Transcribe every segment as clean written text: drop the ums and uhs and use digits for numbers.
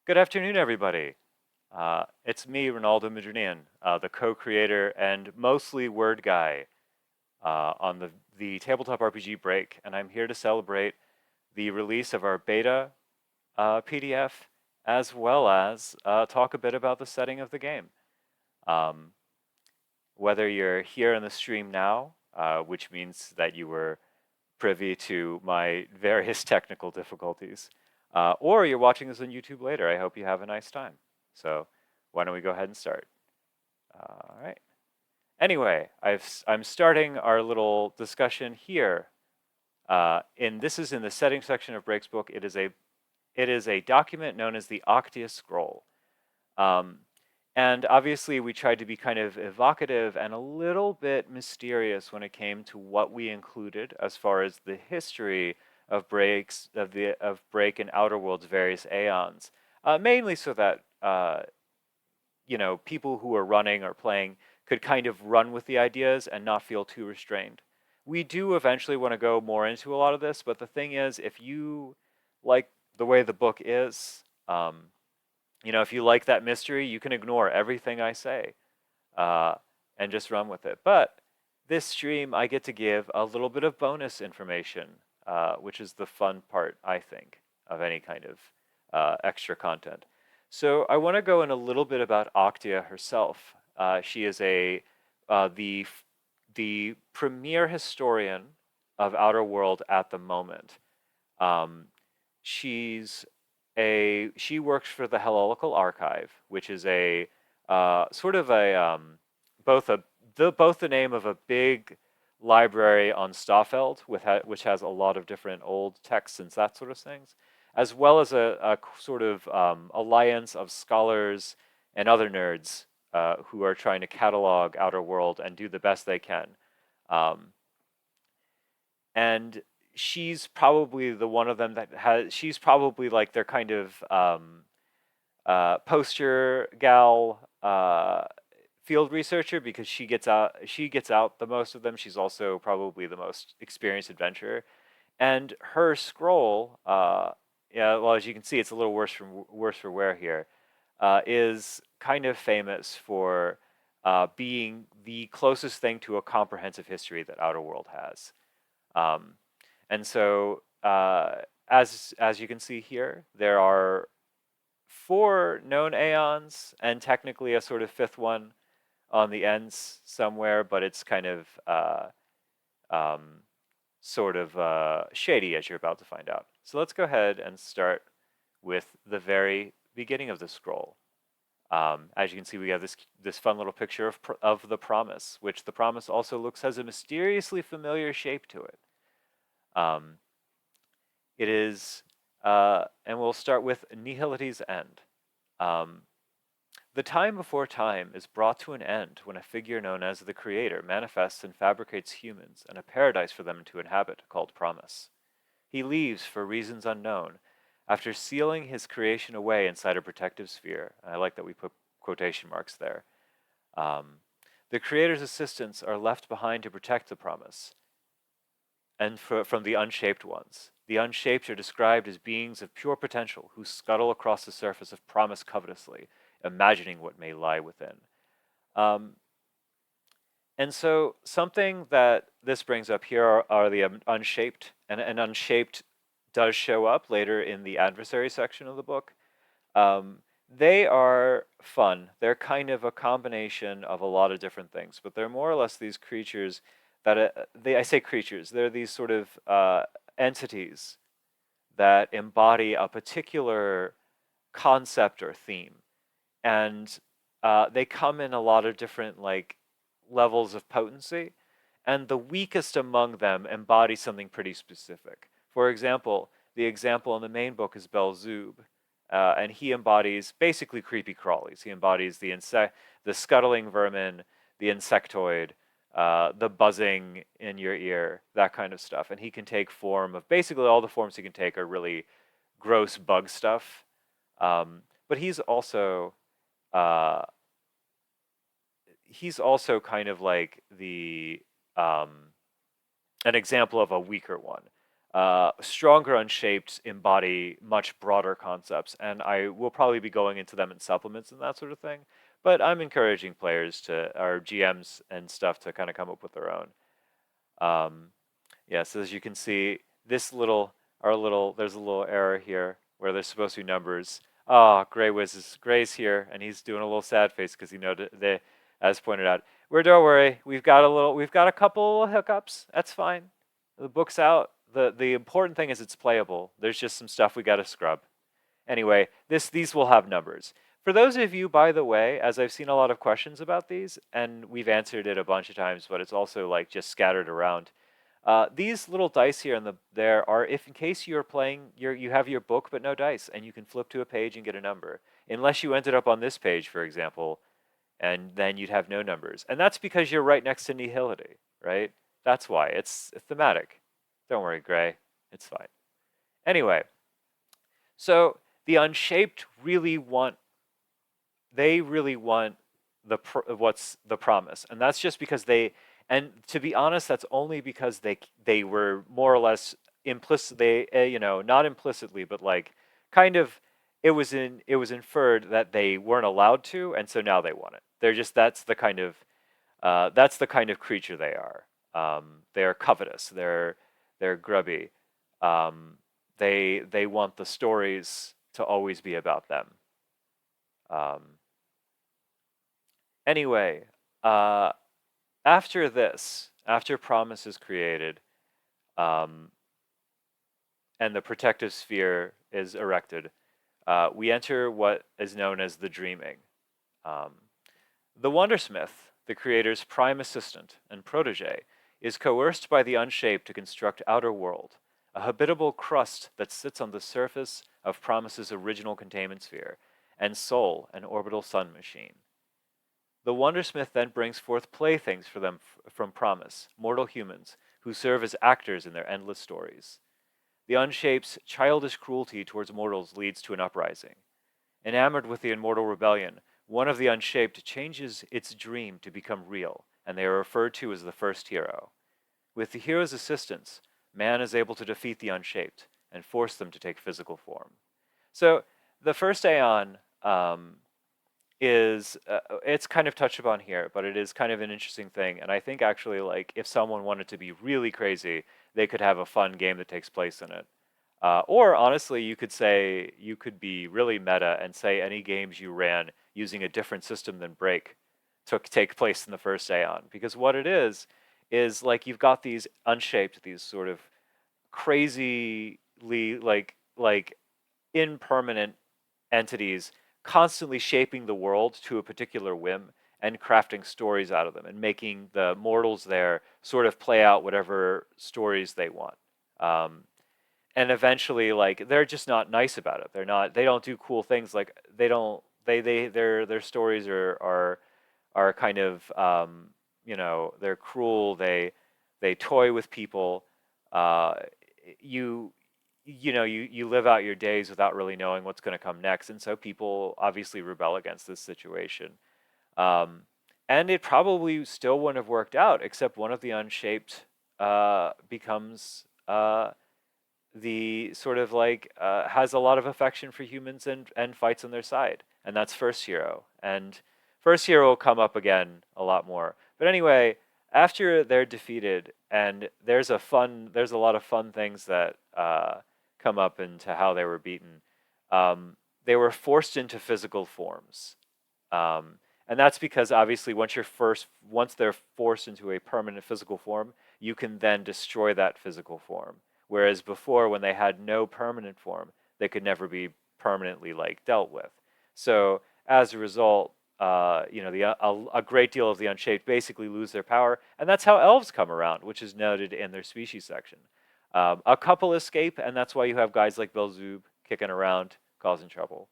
Good afternoon, everybody. It's me, Reynaldo, the co-creator and mostly word guy on the Tabletop RPG Break, and I'm here to celebrate the release of our beta PDF, as well as talk a bit about the setting of the game. Um, Whether you're here in the stream now, which means that you were privy to my various technical difficulties, or you're watching this on YouTube later, I hope you have a nice time. So, why don't we go ahead and start? All right. Anyway, I'm starting our little discussion here. This is in the settings section of Brake's book. It is a document known as the Octia Scroll. Um, and obviously, we tried to be kind of evocative and a little bit mysterious when it came to what we included as far as the history of Break and Outer World's various aeons, mainly so that people who are running or playing could kind of run with the ideas and not feel too restrained. We do eventually want to go more into a lot of this, but the thing is, if you like the way the book is, if you like that mystery, you can ignore everything I say uh, and just run with it. But this stream, I get to give a little bit of bonus information, which is the fun part, I think, of any kind of extra content. So I want to go in a little bit about Octia herself. She is the premier historian of Outer World at the moment. Um, she works for the Hellenical Archive, which is a sort of a both a both the name of a big library on Stoffeld, which has a lot of different old texts and that sort of things, as well as a sort of alliance of scholars and other nerds who are trying to catalog Outer World and do the best they can. Um, and she's probably the one of them that has. She's probably like their kind of poster gal field researcher because she gets out the most of them. She's also probably the most experienced adventurer, and her scroll, yeah, well, as you can see, it's a little worse for wear here, is kind of famous for being the closest thing to a comprehensive history that Outer World has. Um, and so, as you can see here, there are four known aeons and technically a sort of fifth one on the ends somewhere, but it's kind of um, shady as you're about to find out. So let's go ahead and start with the very beginning of the scroll. As you can see, we have this fun little picture of the promise, which the promise also looks has a mysteriously familiar shape to it. Um, it is, and we'll start with Nihility's end. Um, the time before time is brought to an end when a figure known as the Creator manifests and fabricates humans and a paradise for them to inhabit called Promise. He leaves for reasons unknown after sealing his creation away inside a protective sphere. I like that we put quotation marks there. Um, the Creator's assistants are left behind to protect the Promise and from the unshaped ones. The unshaped are described as beings of pure potential who scuttle across the surface of promise covetously, imagining what may lie within. Um, and so, something that this brings up here are the unshaped, and unshaped does show up later in the adversary section of the book. Um, they are fun. They're kind of a combination of a lot of different things, but they're more or less these creatures that I say creatures. They're these sort of entities that embody a particular concept or theme, and they come in a lot of different like levels of potency, and the weakest among them embody something pretty specific. For example, the example in the main book is Belzub, and he embodies basically creepy crawlies. He embodies the scuttling vermin, the insectoid, the buzzing in your ear, that kind of stuff. And he can take form of basically all the forms he can take are really gross bug stuff. But uh, he's also kind of like the um, an example of a weaker one. Stronger unshaped embody much broader concepts, and I will probably be going into them in supplements and that sort of thing. But I'm encouraging players to, or GMs and stuff, to kind of come up with their own. Um, yeah, so as you can see, this little, there's a little error here where there's supposed to be numbers. Ah, Gray's here, and he's doing a little sad face because he noted they, as pointed out, don't worry, we've got a couple hiccups. That's fine. The book's out. The important thing is it's playable. There's just some stuff we got to scrub. Anyway, these will have numbers. For those of you, by the way, as I've seen a lot of questions about these, and we've answered it a bunch of times, but it's also like just scattered around. These little dice here and there are, if in case you're playing, you have your book but no dice, and you can flip to a page and get a number. Unless you ended up on this page, for example, and then you'd have no numbers. And that's because you're right next to nihility, right? That's why. It's thematic. Don't worry, Gray. It's fine. Anyway, so the unshaped really want what's the promise, and that's just because and to be honest, that's only because they were more or less implicit. They not implicitly, but like kind of it was inferred that they weren't allowed to, and so now they want it. They're just that's the kind of creature they are. They're covetous. They're grubby. They want the stories to always be about them. Um, anyway, after this, after promise is created, um, and the protective sphere is erected, we enter what is known as the dreaming. Um, the Wondersmith, the creator's prime assistant and protege, is coerced by the Unshaped to construct Outer World, a habitable crust that sits on the surface of Promise's original containment sphere, and Sol, an orbital sun machine. The Wondersmith then brings forth playthings for them from Promise, mortal humans, who serve as actors in their endless stories. The Unshaped's childish cruelty towards mortals leads to an uprising. Enamored with the immortal rebellion, one of the Unshaped changes its dream to become real, and they are referred to as the first hero. With the hero's assistance, man is able to defeat the Unshaped and force them to take physical form. So the first Aeon is it's kind of touched upon here, but it is kind of an interesting thing. And I think actually, like, if someone wanted to be really crazy, they could have a fun game that takes place in it. Or honestly, you could say you could be really meta and say any games you ran using a different system than Break took take place in the first Aeon, because what it is like you've got these unshaped, these sort of crazily like impermanent entities constantly shaping the world to a particular whim and crafting stories out of them and making the mortals there sort of play out whatever stories they want. Um, and eventually, like, they're just not nice about it. They don't do cool things. Like, they don't their stories are kind of they're cruel. They toy with people. Uh, you you live out your days without really knowing what's going to come next, and so people obviously rebel against this situation. Um, and it probably still wouldn't have worked out, except one of the unshaped becomes the sort of like has a lot of affection for humans and fights on their side, and that's First Hero. And First Hero will come up again a lot more. But anyway, after they're defeated, and there's a lot of fun things that come up into how they were beaten. They were forced into physical forms, and that's because obviously once they're forced into a permanent physical form, you can then destroy that physical form. Whereas before, when they had no permanent form, they could never be permanently like dealt with. So as a result, a great deal of the Unshaped basically lose their power, and that's how elves come around, which is noted in their species section. A couple escape, and that's why you have guys like Belzoob kicking around, causing trouble.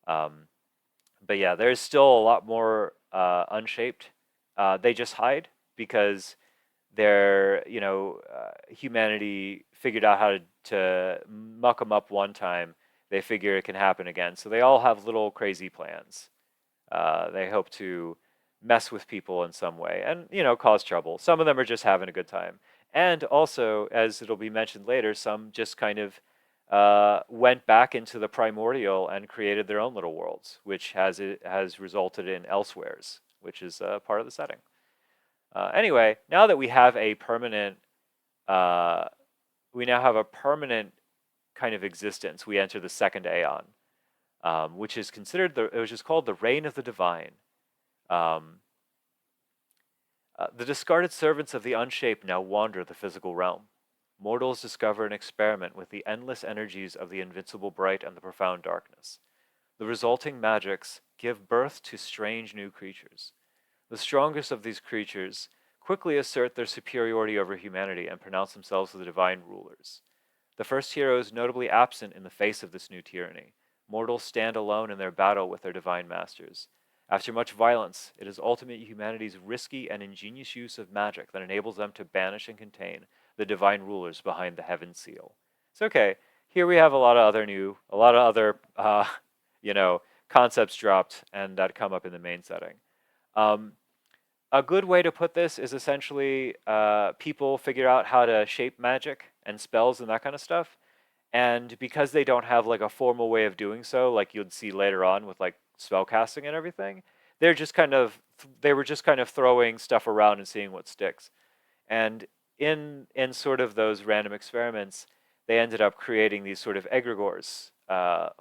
Um, but yeah, there's still a lot more Unshaped. They just hide because humanity figured out how to muck them up one time. They figure it can happen again. So they all have little crazy plans. They hope to mess with people in some way and cause trouble. Some of them are just having a good time. And also, as it'll be mentioned later, some just kind of went back into the primordial and created their own little worlds, which has resulted in elsewheres, which is part of the setting. Anyway, now that we have a permanent, uh, we now have a permanent kind of existence. We enter the second aeon, which is which is called the reign of the divine. Um, the discarded servants of the unshaped now wander the physical realm. Mortals discover and experiment with the endless energies of the invincible bright and the profound darkness. The resulting magics give birth to strange new creatures. The strongest of these creatures quickly assert their superiority over humanity and pronounce themselves the divine rulers. The first hero is notably absent in the face of this new tyranny. Mortals stand alone in their battle with their divine masters. After much violence, it is ultimately humanity's risky and ingenious use of magic that enables them to banish and contain the divine rulers behind the heaven seal. It's okay. Here we have a lot of other, you know, concepts dropped and that come up in the main setting. Um, a good way to put this is essentially people figure out how to shape magic and spells and that kind of stuff. And because they don't have like a formal way of doing so, like you'd see later on with like spell casting and everything, they were just kind of throwing stuff around and seeing what sticks. And in sort of those random experiments, they ended up creating these sort of egregores,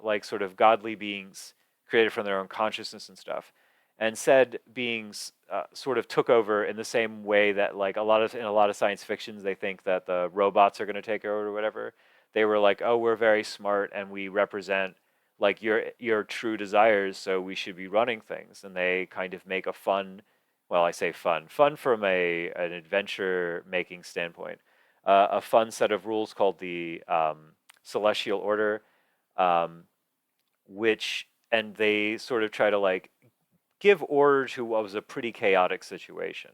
like sort of godly beings created from their own consciousness and stuff. And said beings sort of took over in the same way that like in a lot of science fictions they think that the robots are going to take over or whatever. They were like, oh, we're very smart and we represent like your true desires, so we should be running things. And they kind of make a fun, well, I say fun from an adventure making standpoint, a fun set of rules called the Celestial Order, um, which and they sort of try to like give order to what was a pretty chaotic situation.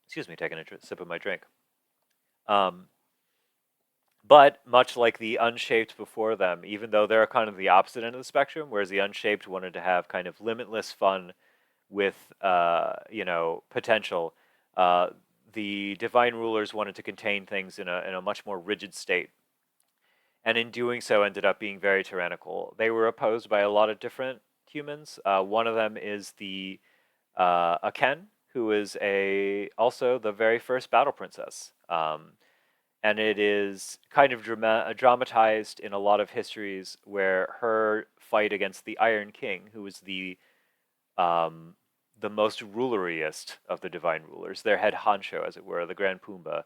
Excuse me, taking a sip of my drink. Um, but much like the unshaped before them, even though they're kind of the opposite end of the spectrum, whereas the unshaped wanted to have kind of limitless fun with, potential, uh, the divine rulers wanted to contain things in a much more rigid state. And in doing so, ended up being very tyrannical. They were opposed by a lot of different humans. One of them is the Aken, who is also the very first battle princess. And it is kind of dramatized in a lot of histories where her fight against the Iron King, who was um, the most ruleriest of the divine rulers, their head honcho, as it were, the Grand Pumbaa.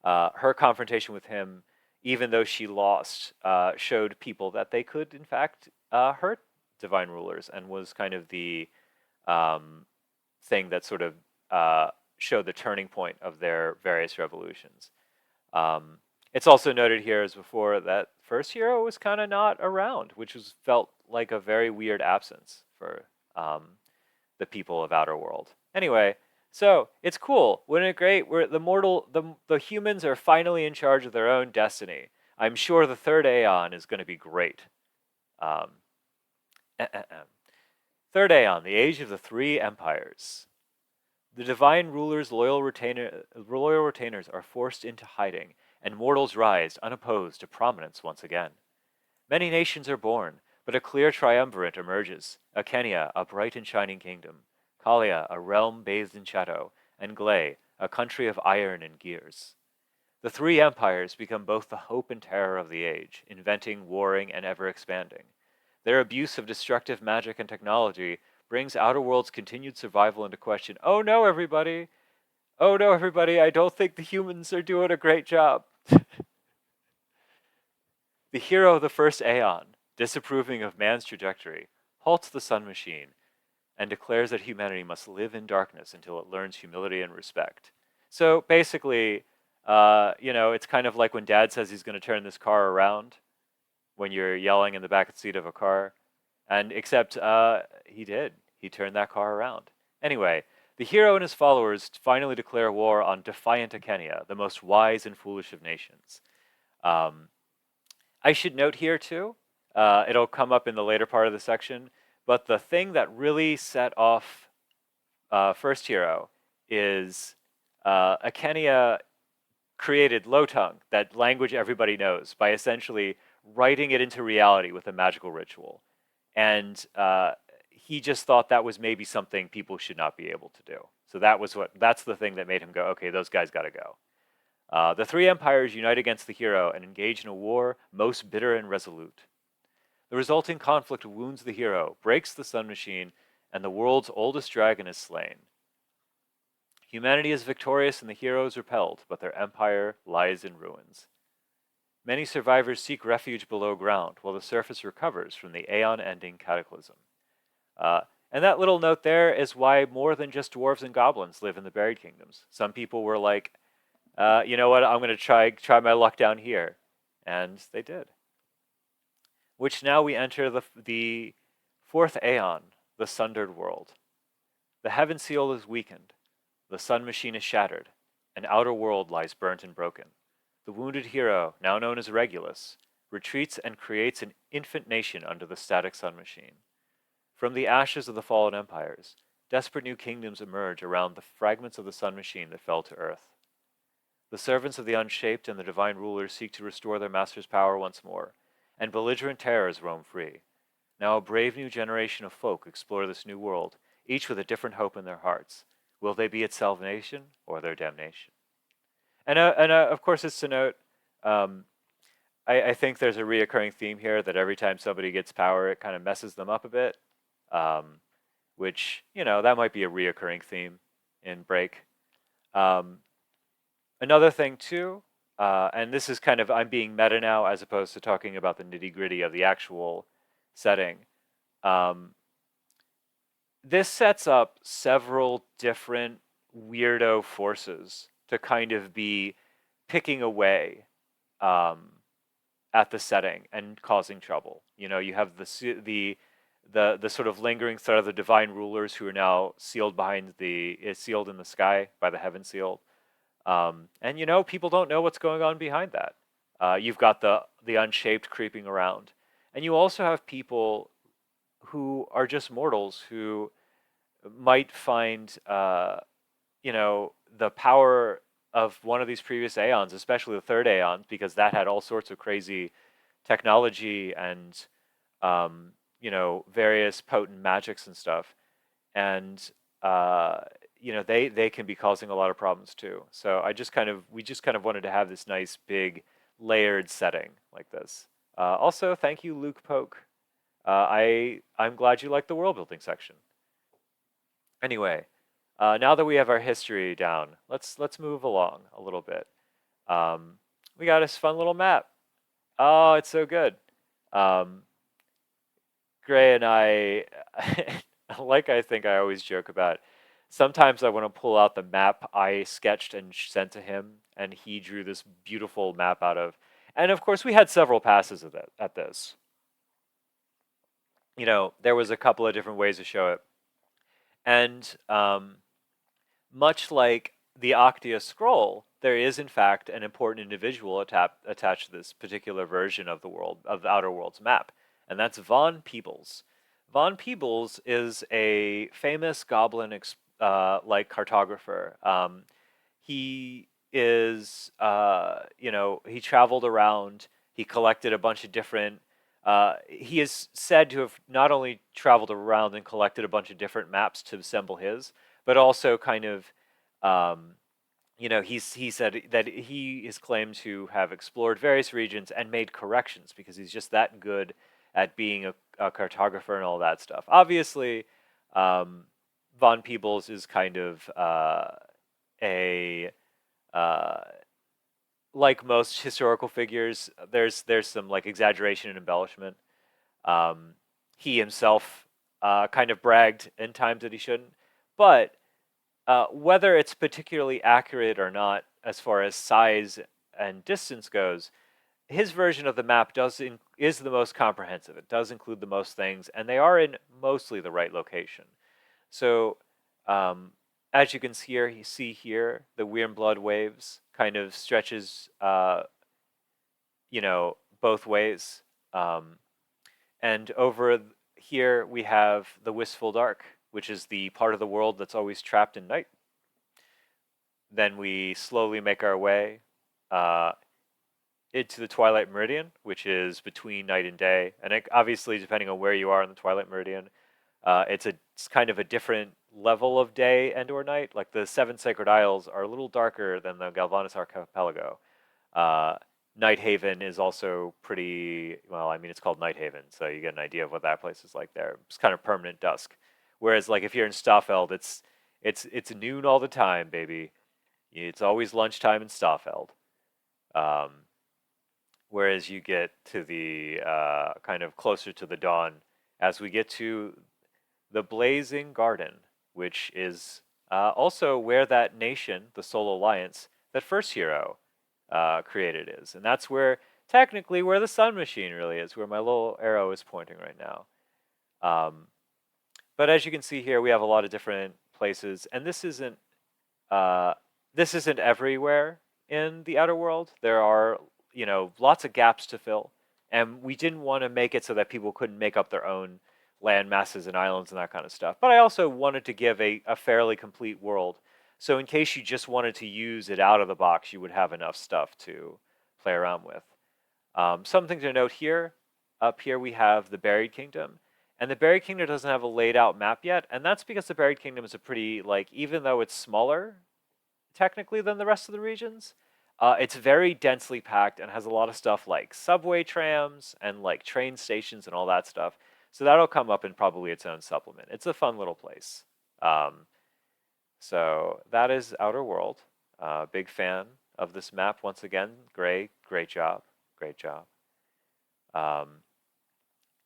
Her confrontation with him, even though she lost, showed people that they could, in fact, hurt divine rulers, and was kind of the um, thing that sort of showed the turning point of their various revolutions. Um, it's also noted here, as before, that first hero was kind of not around, which felt like a very weird absence for the people of Outer World. Anyway, so it's cool. Wouldn't it great? The humans are finally in charge of their own destiny. I'm sure the third Aeon is going to be great. Um, Third Aeon, the age of the three empires. The divine rulers' loyal retainers are forced into hiding, and mortals rise unopposed to prominence once again. Many nations are born, but a clear triumvirate emerges: Akenia, a bright and shining kingdom; Kalia, a realm bathed in shadow; and Glay, a country of iron and gears. The three empires become both the hope and terror of the age, inventing, warring, and ever expanding. Their abuse of destructive magic and technology brings Outer World's continued survival into question. Oh no, everybody! Oh no, everybody, I don't think the humans are doing a great job. The hero of the first Aeon, disapproving of man's trajectory, halts the sun machine and declares that humanity must live in darkness until it learns humility and respect. So basically, it's kind of like when dad says he's going to turn this car around when you're yelling in the back seat of a car. And except he did. He turned that car around. Anyway, the hero and his followers finally declare war on defiant Akenia, the most wise and foolish of nations. Um, I should note here too, it'll come up in the later part of the section, but the thing that really set off First Hero is Akenia created Lotong, that language everybody knows, by essentially writing it into reality with a magical ritual. And he just thought that was maybe something people should not be able to do. So that's the thing that made him go, okay, those guys got to go. The three empires unite against the hero and engage in a war most bitter and resolute. The resulting conflict wounds the hero, breaks the sun machine, and the world's oldest dragon is slain. Humanity is victorious and the heroes repelled, but their empire lies in ruins. Many survivors seek refuge below ground, while the surface recovers from the aeon-ending cataclysm. Uh, and that little note there is why more than just dwarves and goblins live in the buried kingdoms. Some people were like, you know what, I'm going to try my luck down here. And they did. Which now we enter the fourth aeon, the Sundered World. The heaven seal is weakened. The sun machine is shattered. An outer world lies burnt and broken. The wounded hero, now known as Regulus, retreats and creates an infant nation under the static sun machine. From the ashes of the fallen empires, desperate new kingdoms emerge around the fragments of the sun machine that fell to earth. The servants of the unshaped and the divine rulers seek to restore their master's power once more, and belligerent terrors roam free. Now a brave new generation of folk explore this new world, each with a different hope in their hearts. Will they be its salvation or their damnation? And of course, it's to note, um, I think there's a reoccurring theme here that every time somebody gets power, it kind of messes them up a bit, um, which, that might be a reoccurring theme in Break. Um, Another thing, too, and this is kind of, I'm being meta now as opposed to talking about the nitty gritty of the actual setting. Um, this sets up several different weirdo forces to kind of be picking away um, at the setting and causing trouble. You have the sort of lingering threat of the divine rulers who are now sealed in the sky by the heaven seal. And people don't know what's going on behind that. You've got the unshaped creeping around, and you also have people who are just mortals who might find the power of one of these previous aeons, especially the third aeon, because that had all sorts of crazy technology and various potent magics and stuff, and they can be causing a lot of problems too. So we just kind of wanted to have this nice big layered setting like this. Also, thank you, Luke Poke. I'm glad you like the world building section. Anyway, now that we have our history down, let's move along a little bit. We got this fun little map. Oh, it's so good. Um, Gray and I, like I think I always joke about, sometimes I want to pull out the map I sketched and sent to him, and he drew this beautiful map out of. And of course, we had several passes at this. There was a couple of different ways to show it. And much like the Octia scroll, there is in fact an important individual attached to this particular version of the Outer Worlds map, and that's Von Peebles. Von Peebles is a famous goblin like cartographer. He is, he traveled around. He collected a bunch of different. He is said to have not only traveled around and collected a bunch of different maps to assemble his, but also kind of, he said that he is claimed to have explored various regions and made corrections because he's just that good at being a cartographer and all that stuff. Obviously, Von Peebles is kind of a like most historical figures. There's some like exaggeration and embellishment. He himself kind of bragged in times that he shouldn't, but whether it's particularly accurate or not, as far as size and distance goes, his version of the map is the most comprehensive. It does include the most things, and they are in mostly the right location. So, as you can see here, the Wyrmblood waves kind of stretches, both ways. And over here we have the Wistful Dark, which is the part of the world that's always trapped in night. then we slowly make our way uh, into the twilight meridian, which is between night and day. And obviously, depending on where you are in the twilight meridian, it's kind of a different level of day and or night. Like the seven sacred isles are a little darker than the Galvanis archipelago. Uh, Night Haven is also pretty well. I mean, it's called Night Haven, so you get an idea of what that place is like there. It's kind of permanent dusk. Whereas, like if you're in Stoffeld, it's noon all the time, baby. It's always lunchtime in Stoffeld. Um, Whereas you get to the kind of closer to the dawn as we get to the Blazing Garden, which is also where that nation, the Soul Alliance, that first hero created is. And that's where, technically, where the Sun Machine really is, where my little arrow is pointing right now. Um, but as you can see here, we have a lot of different places, and uh, this isn't everywhere in the outer world. There are, lots of gaps to fill, and we didn't want to make it so that people couldn't make up their own land masses and islands and that kind of stuff. But I also wanted to give a fairly complete world. So in case you just wanted to use it out of the box, you would have enough stuff to play around with. Something to note here, up here we have the Buried Kingdom. And the Buried Kingdom doesn't have a laid out map yet, and that's because the Buried Kingdom is a pretty, like, even though it's smaller, technically, than the rest of the regions, it's very densely packed and has a lot of stuff like subway trams and like train stations and all that stuff. So that'll come up in probably its own supplement. It's a fun little place. Um, so that is Outer World. Big fan of this map once again. Great job, great job. Um,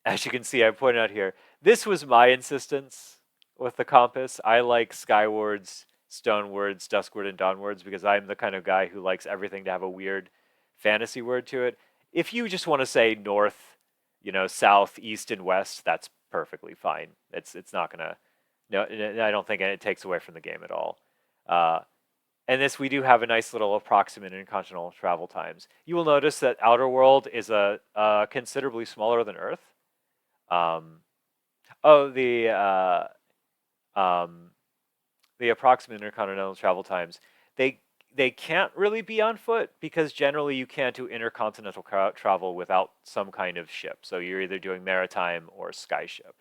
as you can see, I pointed out here, this was my insistence with the compass. I like skywards, stonewards, duskwards, and dawnwards because I'm the kind of guy who likes everything to have a weird fantasy word to it. If you just want to say north, south, east, and west, that's perfectly fine. It's not gonna. No, I don't think it takes away from the game at all. Uh, and this, we do have a nice little approximate intercontinental travel times. You will notice that Outer World is considerably smaller than Earth. Um, oh, um, the approximate intercontinental travel times, they they can't really be on foot because generally you can't do intercontinental travel without some kind of ship. So you're either doing maritime or skyship.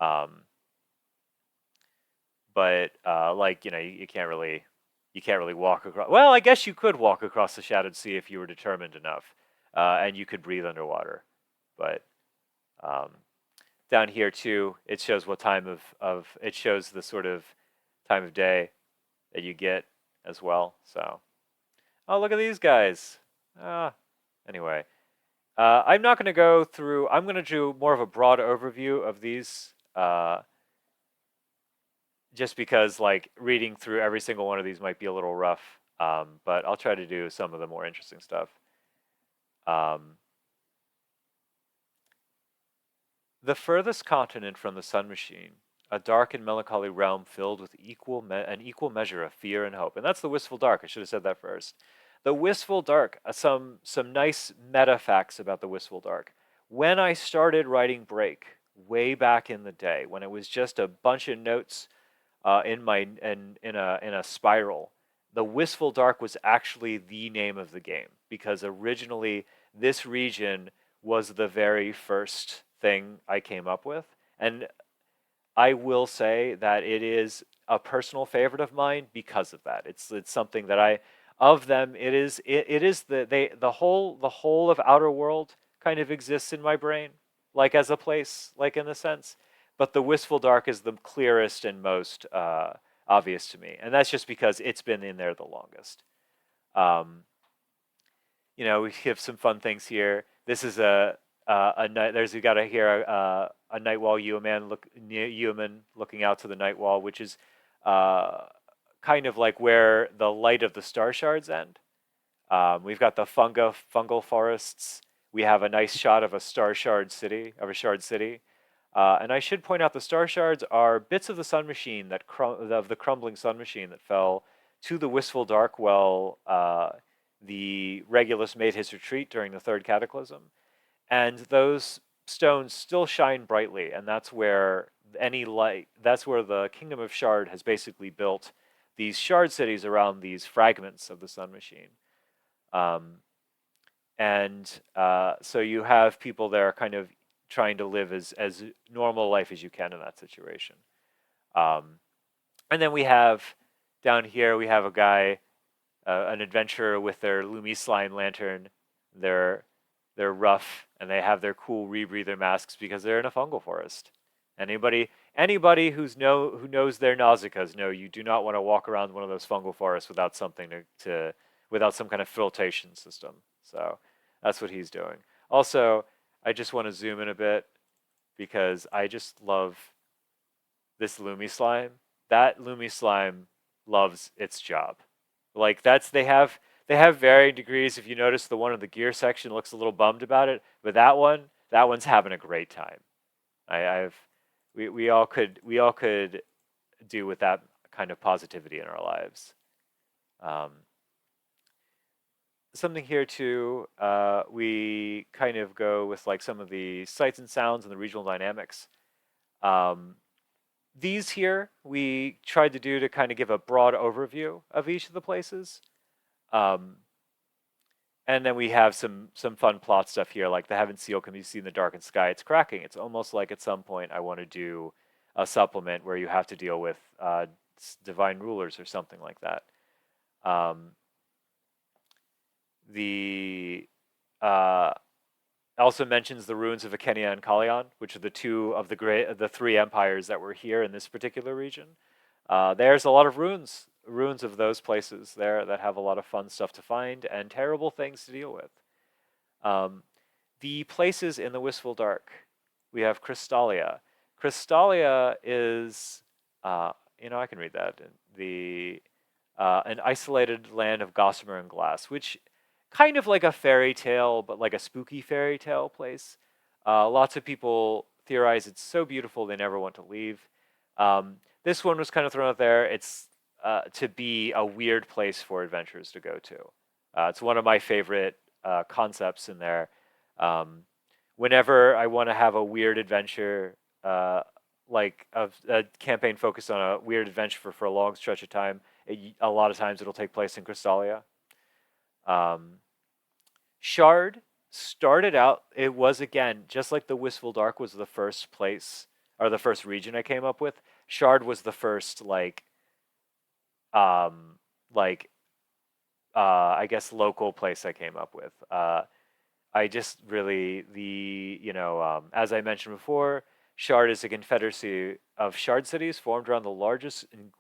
Um, but like you can't really walk across. Well, I guess you could walk across the shadowed sea if you were determined enough, and you could breathe underwater. But um, down here too, it shows what time of it shows the sort of time of day that you get as well. So, oh, look at these guys. Ah, anyway, I'm not going to go through. I'm going to do more of a broad overview of these, just because like reading through every single one of these might be a little rough. But I'll try to do some of the more interesting stuff. Um, The furthest continent from the Sun Machine, a dark and melancholy realm filled with an equal measure of fear and hope. And that's the Wistful Dark. I should have said that first. The Wistful Dark, some nice meta facts about the Wistful Dark. When I started writing Break, way back in the day, when it was just a bunch of notes in a spiral, the Wistful Dark was actually the name of the game because originally this region was the very first thing I came up with. And I will say that it is a personal favorite of mine because of that. It's something that of them it is the whole of Outer World kind of exists in my brain, like as a place, like in the sense. But the Wistful Dark is the clearest and most obvious to me, and that's just because it's been in there the longest. Um, we have some fun things here. This is a night. There's you got to hear a night wall Yeoman looking out to the night wall, which is uh, kind of like where the light of the star shards end. We've got the fungal forests. We have a nice shot of a shard city. And I should point out the star shards are bits of the sun machine of the crumbling sun machine that fell to the Wistful Dark while the Regulus made his retreat during the third cataclysm. And those stones still shine brightly, and that's where the kingdom of Shard has basically built these shard cities around these fragments of the Sun Machine. Um, and so you have people there kind of trying to live as normal life as you can in that situation. Um, and then we have down here we have a guy, an adventurer with their Lumi slime lantern. They're they're rough and they have their cool rebreather masks because they're in a fungal forest. Anybody who knows their Nausicaas know you do not want to walk around one of those fungal forests without something to without some kind of filtration system. So that's what he's doing. Also, I just want to zoom in a bit because I just love this Lumi slime. That Lumi slime loves its job. Like they have varying degrees. If you notice, the one in the gear section looks a little bummed about it, but that one's having a great time. I've we all could do with that kind of positivity in our lives. Um, Something here too. We kind of go with like some of the sights and sounds and the regional dynamics. Um, these here we tried to do to kind of give a broad overview of each of the places. Um, and then we have some fun plot stuff here, like the heaven seal can be seen in the darkened sky. It's cracking. It's almost like at some point I want to do a supplement where you have to deal with divine rulers or something like that. Um, the also mentions the ruins of Akenia and Kalion, which are the two of the three empires that were here in this particular region. There's a lot of ruins of those places there that have a lot of fun stuff to find and terrible things to deal with. Um, the places in the Wistful Dark, we have Crystallia. Crystallia is, I can read that. The An isolated land of gossamer and glass, which kind of like a fairy tale, but like a spooky fairy tale place. Lots of people theorize it's so beautiful they never want to leave. This one was kind of thrown out there. It's to be a weird place for adventurers to go to. It's one of my favorite concepts in there. Um, Whenever I want to have a weird adventure, like a campaign focused on a weird adventure for a long stretch of time, a lot of times it'll take place in Crystallia. Um, Shard started out, it was again, just like the Wistful Dark was the first place, or the first region I came up with. Shard was the first, um, like, I guess local place I came up with. I just really, as I mentioned before, Shard is a confederacy of shard cities formed around the largest and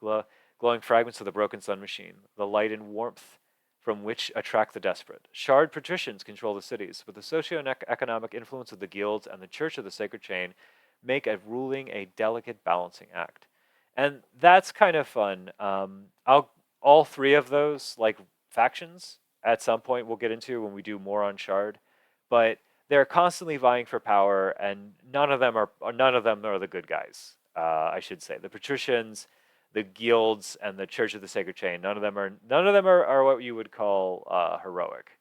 glowing fragments of the broken sun machine, the light and warmth from which attract the desperate. Shard patricians control the cities, but the socio-economic influence of the guilds and the Church of the Sacred Chain make a ruling a delicate balancing act. And that's kind of fun. All three of those, like factions, at some point we'll get into when we do more on Shard, but they're constantly vying for power, and none of them are the good guys. I should say the patricians, the guilds, and the Church of the Sacred Chain. None of them are what you would call heroic,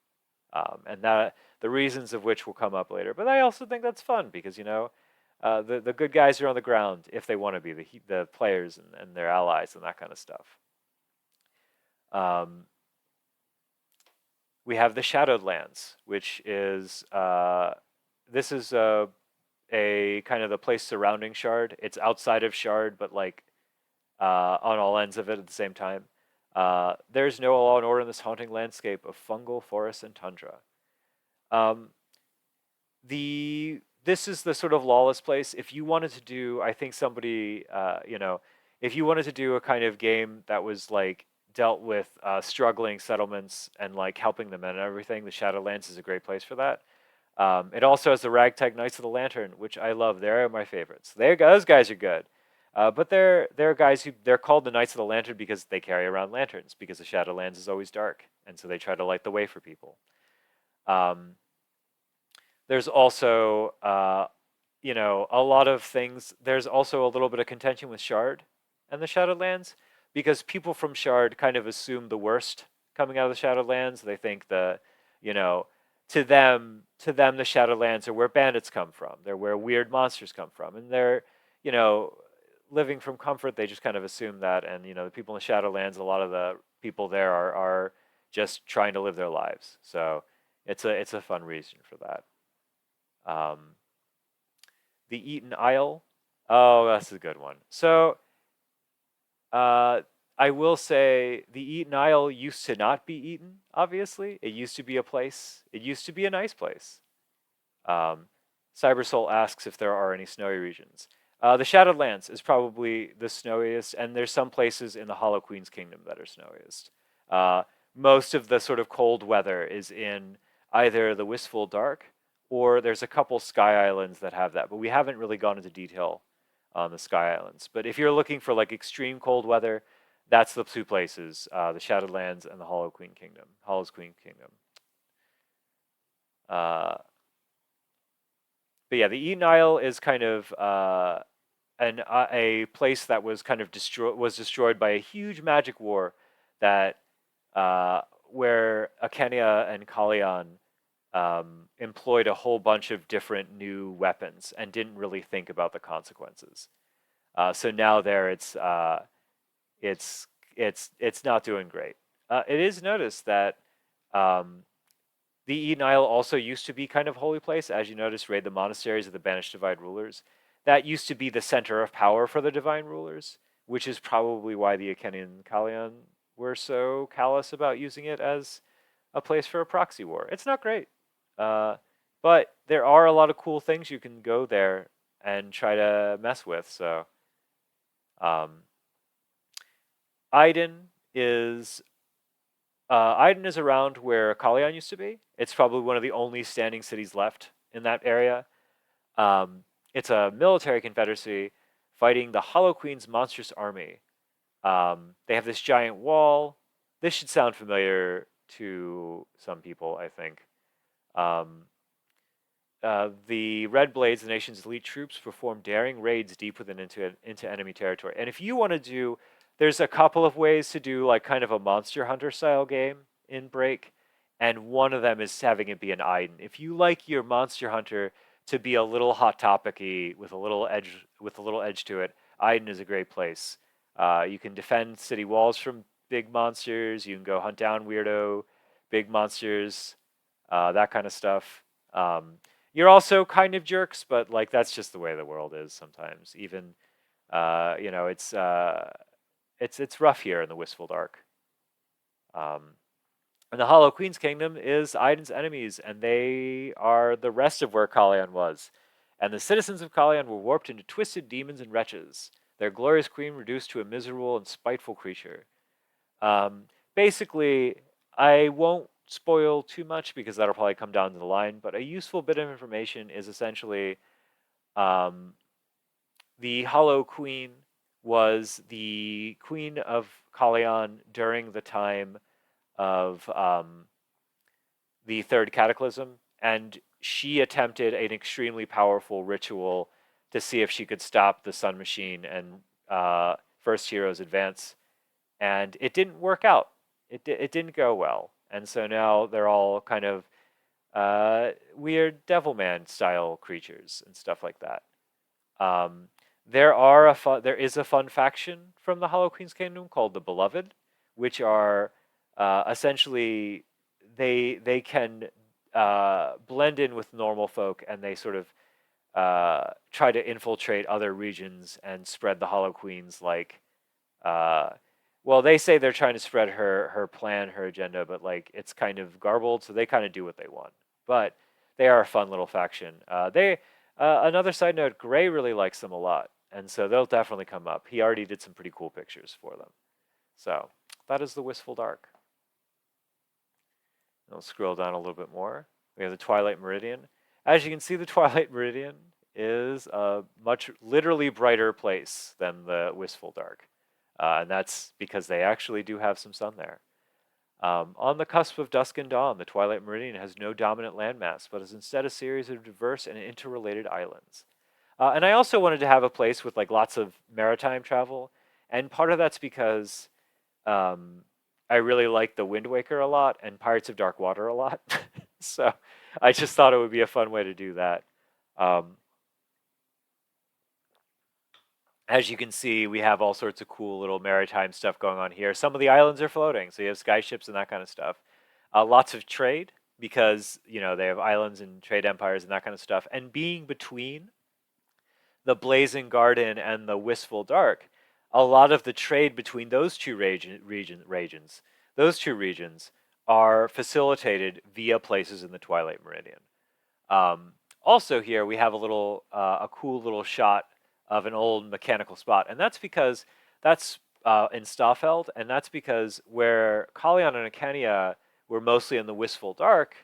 and that the reasons of which will come up later. But I also think that's fun because the good guys are on the ground if they want to be the players and their allies and that kind of stuff. We have the Shadowed Lands, which is this is a kind of the place surrounding Shard. It's outside of Shard, but like on all ends of it at the same time. There's no law and order in this haunting landscape of fungal forests and tundra. Um, this is the sort of lawless place. If you wanted to do, I think somebody, if you wanted to do a kind of game that was like dealt with struggling settlements and like helping them and everything, the Shadowlands is a great place for that. It also has the Ragtag Knights of the Lantern, which I love. They're my favorites. Those guys are good. But they're guys who they're called the Knights of the Lantern because they carry around lanterns because the Shadowlands is always dark, and so they try to light the way for people. Um, there's also a lot of things. There's also a little bit of contention with Shard and the Shadowlands because people from Shard kind of assume the worst coming out of the Shadowlands. They think you know, to them the Shadowlands are where bandits come from. They're where weird monsters come from, and they're, you know, living from comfort, they just kind of assume that, and the people in the Shadowlands, a lot of the people there are just trying to live their lives. So it's a fun region for that. Um, the Eaton Isle. Oh, that's a good one. So uh, I will say the Eaton Isle used to not be Eaton. Obviously, it used to be a place. It used to be a nice place. Um, Cybersoul asks if there are any snowy regions. The Shadowlands is probably the snowiest, and there's some places in the Hollow Queen's Kingdom that are snowiest. Uh, Most of the sort of cold weather is in either the Wistful Dark, or there's a couple Sky Islands that have that, but we haven't really gone into detail on the Sky Islands. But if you're looking for like extreme cold weather, that's the two places: the Shadowlands and the Hollow's Queen Kingdom. Uh, but yeah, the Eaton Isle is kind of a place that was kind of destroyed by a huge magic war that uh, where Akenia and Kalian employed a whole bunch of different new weapons and didn't really think about the consequences. So now there it's it's not doing great. It is noticed that um, the Eden Isle also used to be kind of holy place, as you notice. Raid the monasteries of the banished divine rulers. That used to be the center of power for the divine rulers, which is probably why the Akenian and Kalian were so callous about using it as a place for a proxy war. It's not great, uh, but there are a lot of cool things you can go there and try to mess with. So, um, Aiden is Aiden is around where Kalian used to be. It's probably one of the only standing cities left in that area. Um, it's a military confederacy fighting the Hollow Queen's monstrous army. They have this giant wall. This should sound familiar to some people, I think. Um, the Red Blades, the nation's elite troops, perform daring raids deep into enemy territory. And if you want to do, there's a couple of ways to do like kind of a Monster Hunter style game in Break, and one of them is having it be an Aiden. If you like your Monster Hunter to be a little hot topicy with a little edge to it, Aiden is a great place. You can defend city walls from big monsters. You can go hunt down weirdo big monsters, that kind of stuff. Um, you're also kind of jerks, but like that's just the way the world is sometimes. Even it's rough here in the Wistful Dark. Um, and the Hollow Queen's Kingdom is Aiden's enemies, and they are the rest of where Kalian was. And the citizens of Kalian were warped into twisted demons and wretches, their glorious queen reduced to a miserable and spiteful creature. Basically, I won't spoil too much because that'll probably come down to the line, but a useful bit of information is essentially um, the Hollow Queen was the queen of Kalian during the time of the Third Cataclysm, and she attempted an extremely powerful ritual to see if she could stop the Sun Machine and First Heroes advance, and it didn't work out. It didn't go well, and so now they're all kind of weird Devilman style creatures and stuff like that. Um, there is a fun faction from the Hollow Queen's Kingdom called the Beloved, which are essentially they can blend in with normal folk, and they sort of try to infiltrate other regions and spread the Hollow Queen's like uh, well, they say they're trying to spread her plan, her agenda, but like it's kind of garbled, so they kind of do what they want. But they are a fun little faction. They Another side note, Gray really likes them a lot, and so they'll definitely come up. He already did some pretty cool pictures for them. So that is the Wistful Dark. I'll scroll down a little bit more. We have the Twilight Meridian. As you can see, the Twilight Meridian is a much literally brighter place than the Wistful Dark. And that's because they actually do have some sun there. On the cusp of dusk and dawn, the Twilight Meridian has no dominant landmass, but is instead a series of diverse and interrelated islands. And I also wanted to have a place with like lots of maritime travel, and part of that's because um, I really like the Wind Waker a lot and Pirates of Dark Water a lot. So I just thought it would be a fun way to do that. Um, As you can see, we have all sorts of cool little maritime stuff going on here. Some of the islands are floating, so you have skyships and that kind of stuff. Lots of trade because they have islands and trade empires and that kind of stuff. And being between the Blazing Garden and the Wistful Dark, a lot of the trade between those two regions are facilitated via places in the Twilight Meridian. Also, here we have a cool little shot of an old mechanical spot, and that's because that's in Stoffeld, and that's because where Kalyan and Acania were mostly in the Wistful Dark,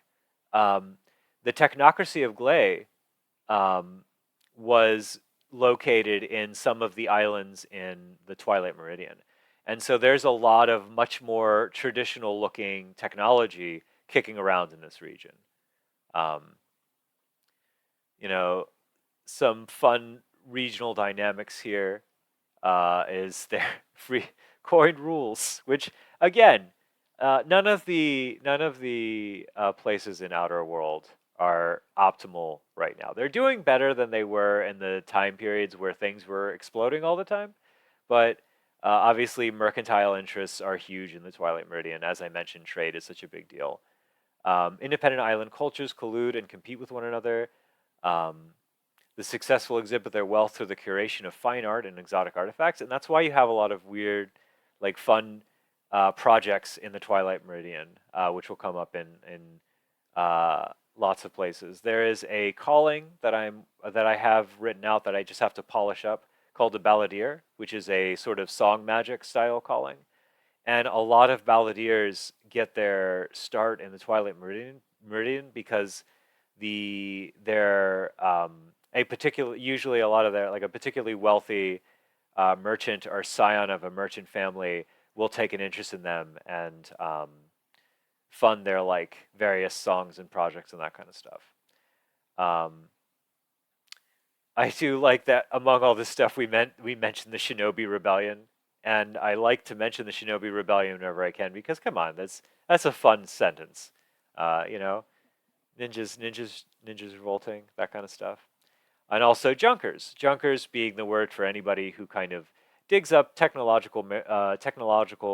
um, the technocracy of Gley um, was located in some of the islands in the Twilight Meridian. And so there's a lot of much more traditional looking technology kicking around in this region. Um, you know, some fun regional dynamics here is their free coin rules, which again, none of the places in Outer World are optimal right now. They're doing better than they were in the time periods where things were exploding all the time, but obviously mercantile interests are huge in the Twilight Meridian. As I mentioned, trade is such a big deal. Independent island cultures collude and compete with one another. Um, the successful exhibit their wealth through the curation of fine art and exotic artifacts, and that's why you have a lot of weird, like fun projects in the Twilight Meridian, which will come up in lots of places. There is a calling that I have written out that I just have to polish up called the Balladeer, which is a sort of song magic style calling, and a lot of balladeers get their start in the Twilight Meridian because they're a particular usually a lot of their like a particularly wealthy merchant or scion of a merchant family will take an interest in them and fund their like various songs and projects and that kind of stuff. Um, I do like that among all this stuff we mentioned the Shinobi Rebellion, and I like to mention the Shinobi Rebellion whenever I can because come on, that's a fun sentence, you know, ninjas revolting, that kind of stuff. And also junkers. Junkers being the word for anybody who kind of digs up technological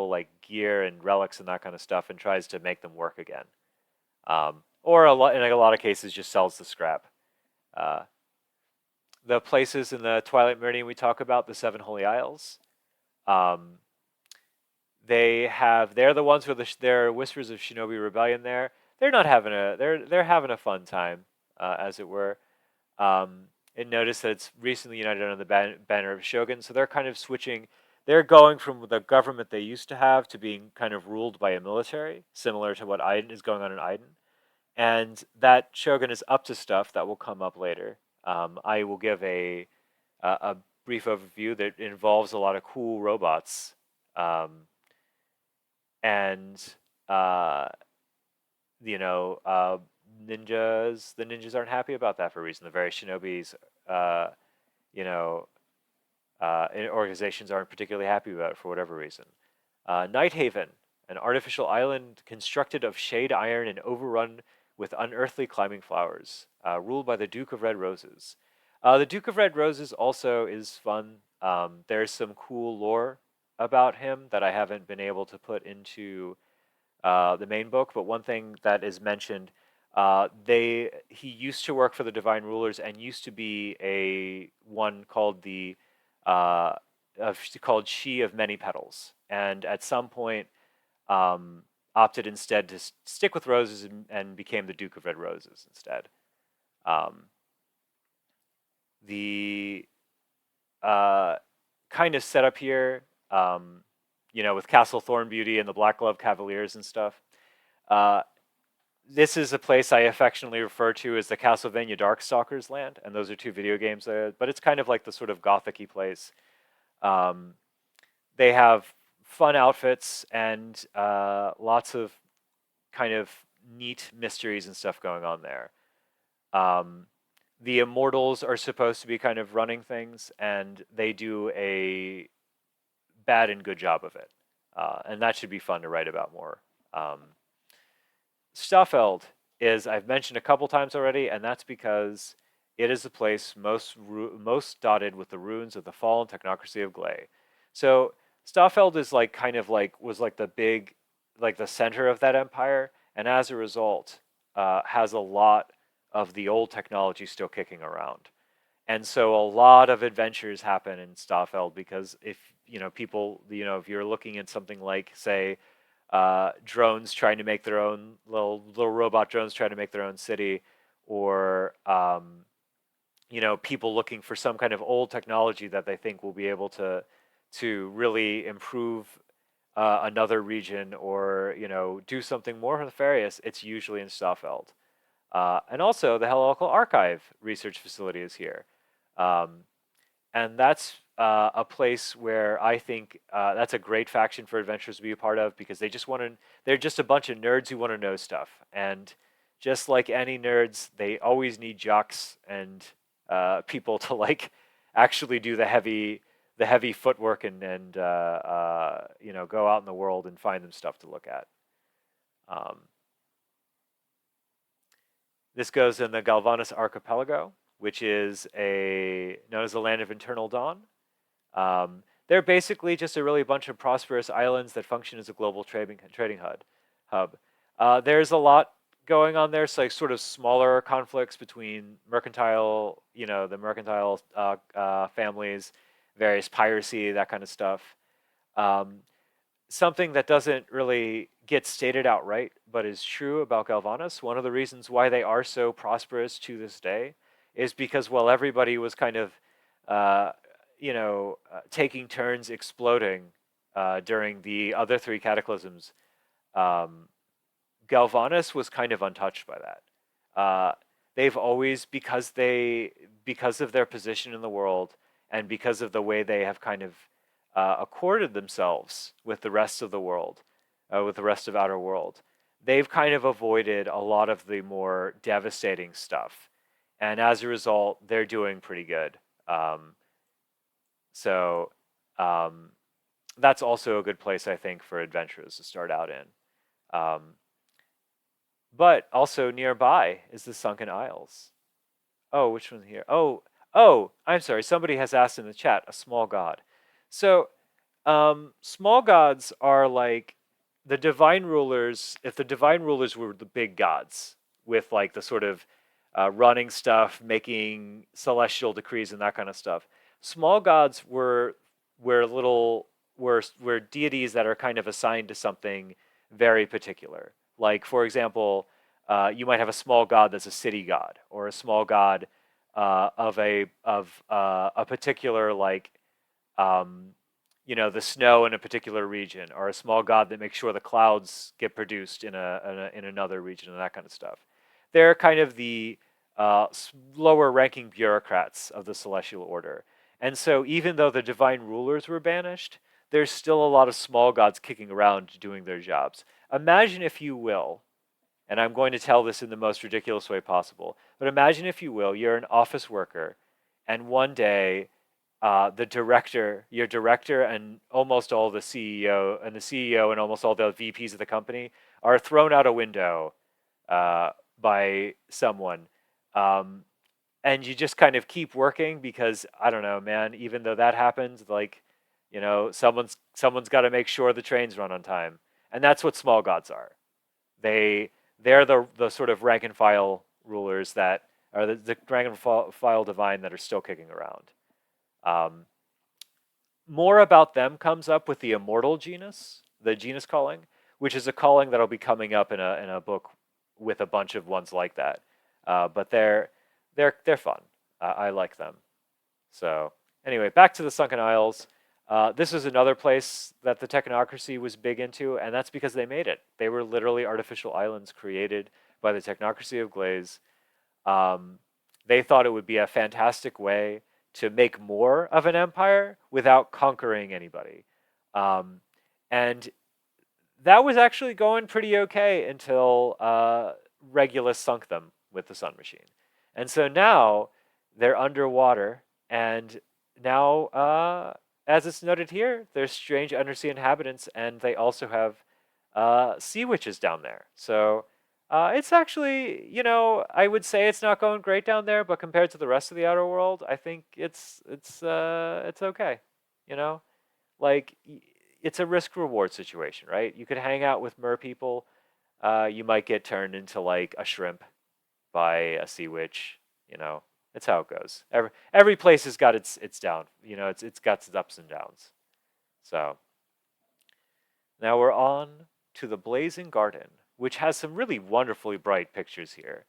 like gear and relics and that kind of stuff and tries to make them work again. Or in a lot of cases just sells the scrap. Uh, the places in the Twilight Meridian we talk about, the Seven Holy Isles, um, they're the ones where there are whispers of Shinobi Rebellion there. They're having a fun time, as it were. Um, and notice that it's recently united under the banner of Shogun, so they're kind of switching. They're going from the government they used to have to being kind of ruled by a military, similar to what Aiden is going on in Aiden. And that Shogun is up to stuff that will come up later. I will give a brief overview that involves a lot of cool robots, um, and uh, you know, ninjas. The ninjas aren't happy about that for a reason. The various shinobis, uh, you know, organizations aren't particularly happy about it for whatever reason. Nighthaven, an artificial island constructed of shade iron and overrun with unearthly climbing flowers, ruled by the Duke of Red Roses. The Duke of Red Roses also is fun. There's some cool lore about him that I haven't been able to put into the main book, but one thing that is mentioned, he used to work for the Divine Rulers and used to be a one called uh, called She of Many Petals, and at some point um, opted instead to stick with roses and became the Duke of Red Roses instead. Um, the kind of setup here, with Castle Thornbeauty and the Black Glove Cavaliers and stuff. Uh, this is a place I affectionately refer to as the Castlevania Darkstalkers land, and those are two video games. But it's kind of like the sort of gothic-y place. Um, they have fun outfits and lots of kind of neat mysteries and stuff going on there. Um, the Immortals are supposed to be kind of running things, and they do a bad and good job of it. And that should be fun to write about more. Stoffeld is, I've mentioned a couple times already, and that's because It is the place most dotted with the ruins of the fallen technocracy of Gley. So Stoffeld is like kind of like was like the big, like the center of that empire, and as a result, has a lot of the old technology still kicking around. And so a lot of adventures happen in Stoffeld because if people, if you're looking at something like, say, drones trying to make their own little robot drones trying to make their own city, or people looking for some kind of old technology that they think will be able to really improve another region, or do something more nefarious, it's usually in Stoffeld. And also, the Helical Archive research facility is here. Um, and that's a place where I think that's a great faction for adventurers to be a part of, because they're just a bunch of nerds who want to know stuff. And just like any nerds, they always need jocks and people to like actually do the heavy footwork, and go out in the world and find them stuff to look at. Um, This goes in the Galvanis Archipelago, which is known as the Land of Eternal Dawn. They're basically just a really bunch of prosperous islands that function as a global trading hub. There's a lot going on there, so like sort of smaller conflicts between the mercantile families, various piracy, that kind of stuff. Um, Something that doesn't really get stated outright, but is true about Galvanis. One of the reasons why they are so prosperous to this day is because while everybody was kind of, taking turns exploding during the other three cataclysms, um, Galvanis was kind of untouched by that. They've always, because of their position in the world, and because of the way they have kind of accorded themselves with the rest of the world, with the rest of outer world, they've kind of avoided a lot of the more devastating stuff, and as a result, they're doing pretty good. So um, that's also a good place, I think, for adventurers to start out in. Um, but also nearby is the Sunken Isles. Oh, which one here? Oh, I'm sorry. Somebody has asked in the chat, a small god. So, small gods are like the divine rulers. If the divine rulers were the big gods with like the sort of running stuff, making celestial decrees and that kind of stuff, small gods were little were deities that are kind of assigned to something very particular. Like, for example, you might have a small god that's a city god, or a small god of a particular, like, um, the snow in a particular region, or a small god that makes sure the clouds get produced in another region, and that kind of stuff. They're kind of the lower ranking bureaucrats of the celestial order. And so even though the divine rulers were banished, there's still a lot of small gods kicking around doing their jobs. Imagine, if you will, and I'm going to tell this in the most ridiculous way possible, but imagine, if you will, you're an office worker, and one day your director, and almost all the CEO and almost all the VPs of the company are thrown out a window by someone. Um, and you just kind of keep working because, I don't know, man, even though that happens, like, someone's got to make sure the trains run on time. And that's what small gods are. They they're the sort of rank and file rulers that are the rank and file divine that are still kicking around. Um, More about them comes up with the immortal genus, the genus calling, which is a calling that'll be coming up in a book with a bunch of ones like that. But they're fun. I like them. So anyway, back to the Sunken Isles. This is another place that the technocracy was big into, and that's because they made it. They were literally artificial islands created by the technocracy of Glaze. Um, they thought it would be a fantastic way to make more of an empire without conquering anybody. Um, and that was actually going pretty okay until Regulus sunk them with the Sun Machine. And so now they're underwater, and now, as it's noted here, there's strange undersea inhabitants, and they also have sea witches down there. So It's actually, I would say it's not going great down there, but compared to the rest of the outer world, I think it's okay. You know, like it's a risk reward situation, right? You could hang out with mer people. You might get turned into like a shrimp by a sea witch. You know, it's how it goes. Every place has got its down. It's got its ups and downs. So now we're on to the Blazing Garden, which has some really wonderfully bright pictures here.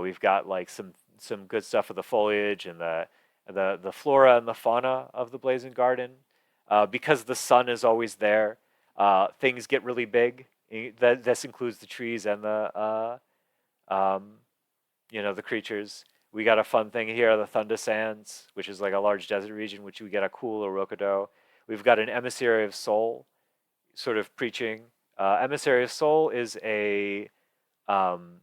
We've got like some good stuff of the foliage and the flora and the fauna of the Blazing Garden. Because the sun is always there, things get really big. This includes the trees and um, the creatures. We got a fun thing here, the Thunder Sands, which is like a large desert region, which we get a cool Orokudo. We've got an emissary of soul, sort of preaching. Emissary of Soul is a um,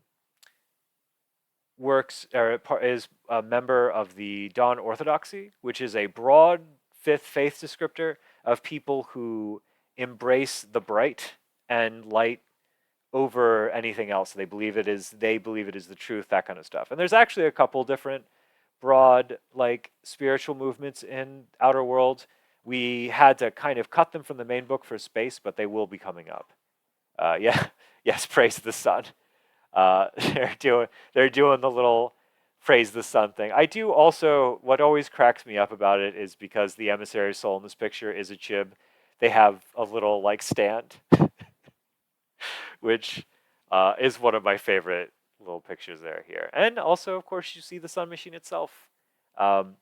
works or is a member of the Dawn Orthodoxy, which is a broad fifth faith descriptor of people who embrace the bright and light over anything else. They believe it is the truth, that kind of stuff. And there's actually a couple different broad like spiritual movements in Outer World. We had to kind of cut them from the main book for space, but they will be coming up. Yeah, yes, praise the sun. They're doing the little praise the sun thing. I do also. What always cracks me up about it is because the emissary soul in this picture is a chib. They have a little like stand, which is one of my favorite little pictures there here. And also, of course, you see the sun machine itself. Um,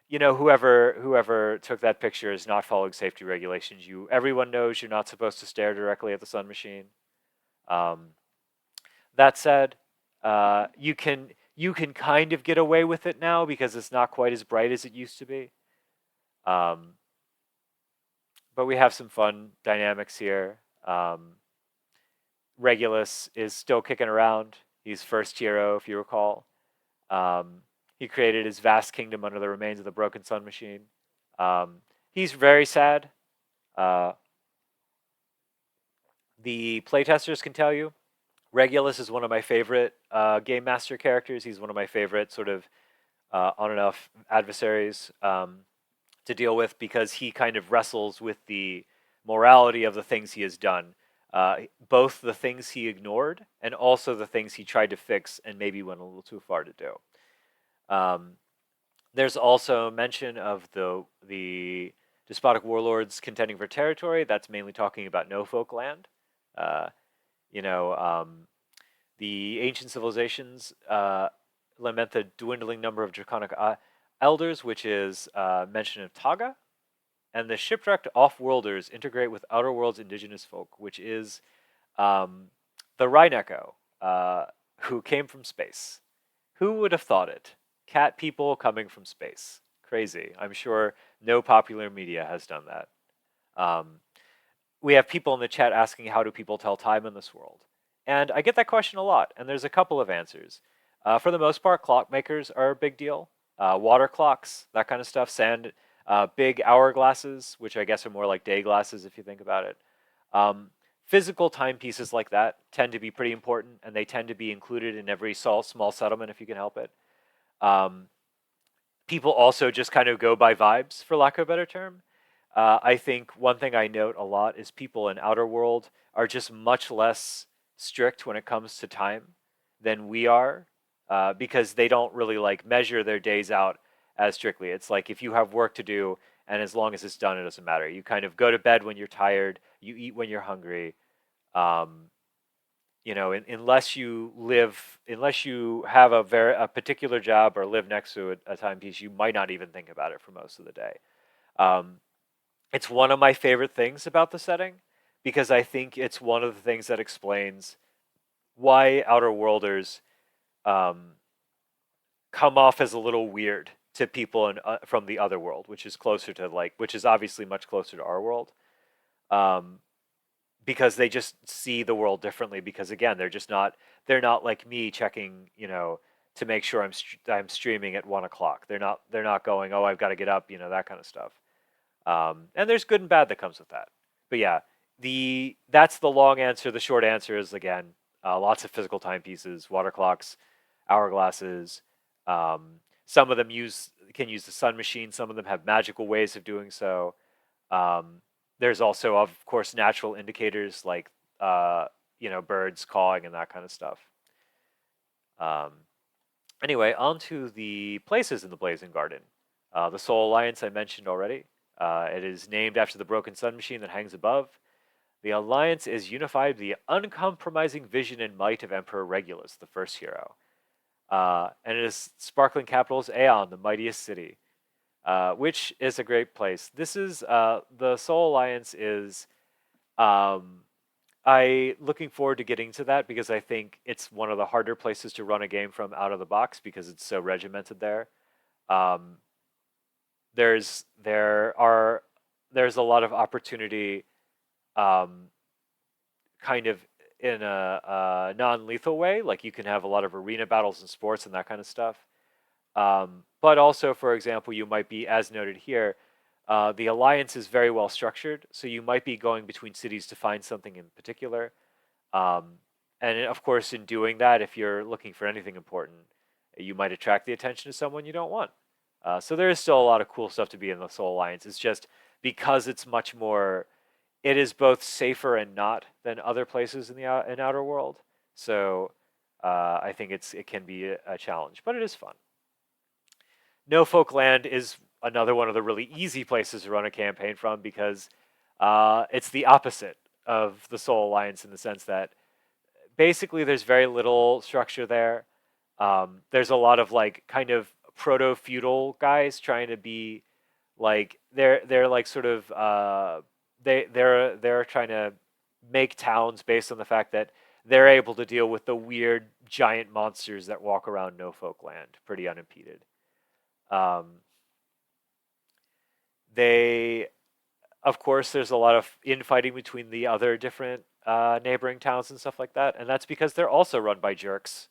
whoever took that picture is not following safety regulations. Everyone knows you're not supposed to stare directly at the sun machine. Um, that said, you can kind of get away with it now because it's not quite as bright as it used to be. Um, but we have some fun dynamics here. Regulus is still kicking around. He's first hero, if you recall. Um, he created his vast kingdom under the remains of the broken sun machine. Um, he's very sad. Uh, the playtesters can tell you Regulus is one of my favorite game master characters. He's one of my favorite sort of on and off adversaries to deal with because he kind of wrestles with the morality of the things he has done, both the things he ignored and also the things he tried to fix and maybe went a little too far to do. Um, there's also mention of the despotic warlords contending for territory. That's mainly talking about no folk land. Uh, you know, the ancient civilizations lament the dwindling number of draconic elders, which is mention of Taga, and the shipwrecked off-worlders integrate with outer world's indigenous folk, which is um, the Rhyneko, who came from space. Who would have thought it? Cat people coming from space. Crazy. I'm sure no popular media has done that. Um, we have people in the chat asking how do people tell time in this world? And I get that question a lot, and there's a couple of answers. For the most part, clockmakers are a big deal. Water clocks, that kind of stuff. Big hourglasses, which I guess are more like day glasses if you think about it. Physical timepieces like that tend to be pretty important, and they tend to be included in every small settlement if you can help it. Um, People also just kind of go by vibes, for lack of a better term. I think one thing I note a lot is people in Outer World are just much less strict when it comes to time than we are, because they don't really like measure their days out as strictly. It's like if you have work to do, and as long as it's done, it doesn't matter. You kind of go to bed when you're tired, you eat when you're hungry. Um, unless you have a particular job or live next to a timepiece, you might not even think about it for most of the day. Um, it's one of my favorite things about the setting because I think it's one of the things that explains why Outer Worlders um, come off as a little weird to people from the other world, which is which is obviously much closer to our world. Um, because they just see the world differently because again they're not like me checking to make sure I'm streaming at 1 o'clock. They're not going, oh, I've got to get up, that kind of stuff. And there's good and bad that comes with that. But yeah, that's the long answer. The short answer is again, lots of physical timepieces, water clocks, hourglasses. Some of them can use the sun machine. Some of them have magical ways of doing so. Um, there's also, of course, natural indicators like birds calling and that kind of stuff. Um, anyway, on to the places in the Blazing Garden. The Soul Alliance I mentioned already. It is named after the broken sun machine that hangs above. The Alliance is unified by the uncompromising vision and might of Emperor Regulus, the first hero. And it is sparkling capital's Aeon, the mightiest city, which is a great place. This is the Soul Alliance is I looking forward to getting to that because I think it's one of the harder places to run a game from out of the box because it's so regimented there. Um, there's a lot of opportunity, um, kind of in a non-lethal way. Like you can have a lot of arena battles and sports and that kind of stuff. But also, for example, you might be, as noted here, the alliance is very well structured, so you might be going between cities to find something in particular. Um, and of course, in doing that, if you're looking for anything important, you might attract the attention of someone you don't want. So there is still a lot of cool stuff to be in the Soul Alliance. It's just because it's much more, it is both safer and not than other places in the in Outer World. So I think it can be a challenge, but it is fun. No Folk Land is another one of the really easy places to run a campaign from because it's the opposite of the Soul Alliance in the sense that basically there's very little structure there. There's a lot of like kind of proto feudal guys trying to be like they're like sort of they're trying to make towns based on the fact that they're able to deal with the weird giant monsters that walk around No Folk Land pretty unimpeded. Um, they, of course, there's a lot of infighting between the other different neighboring towns and stuff like that, and that's because they're also run by jerks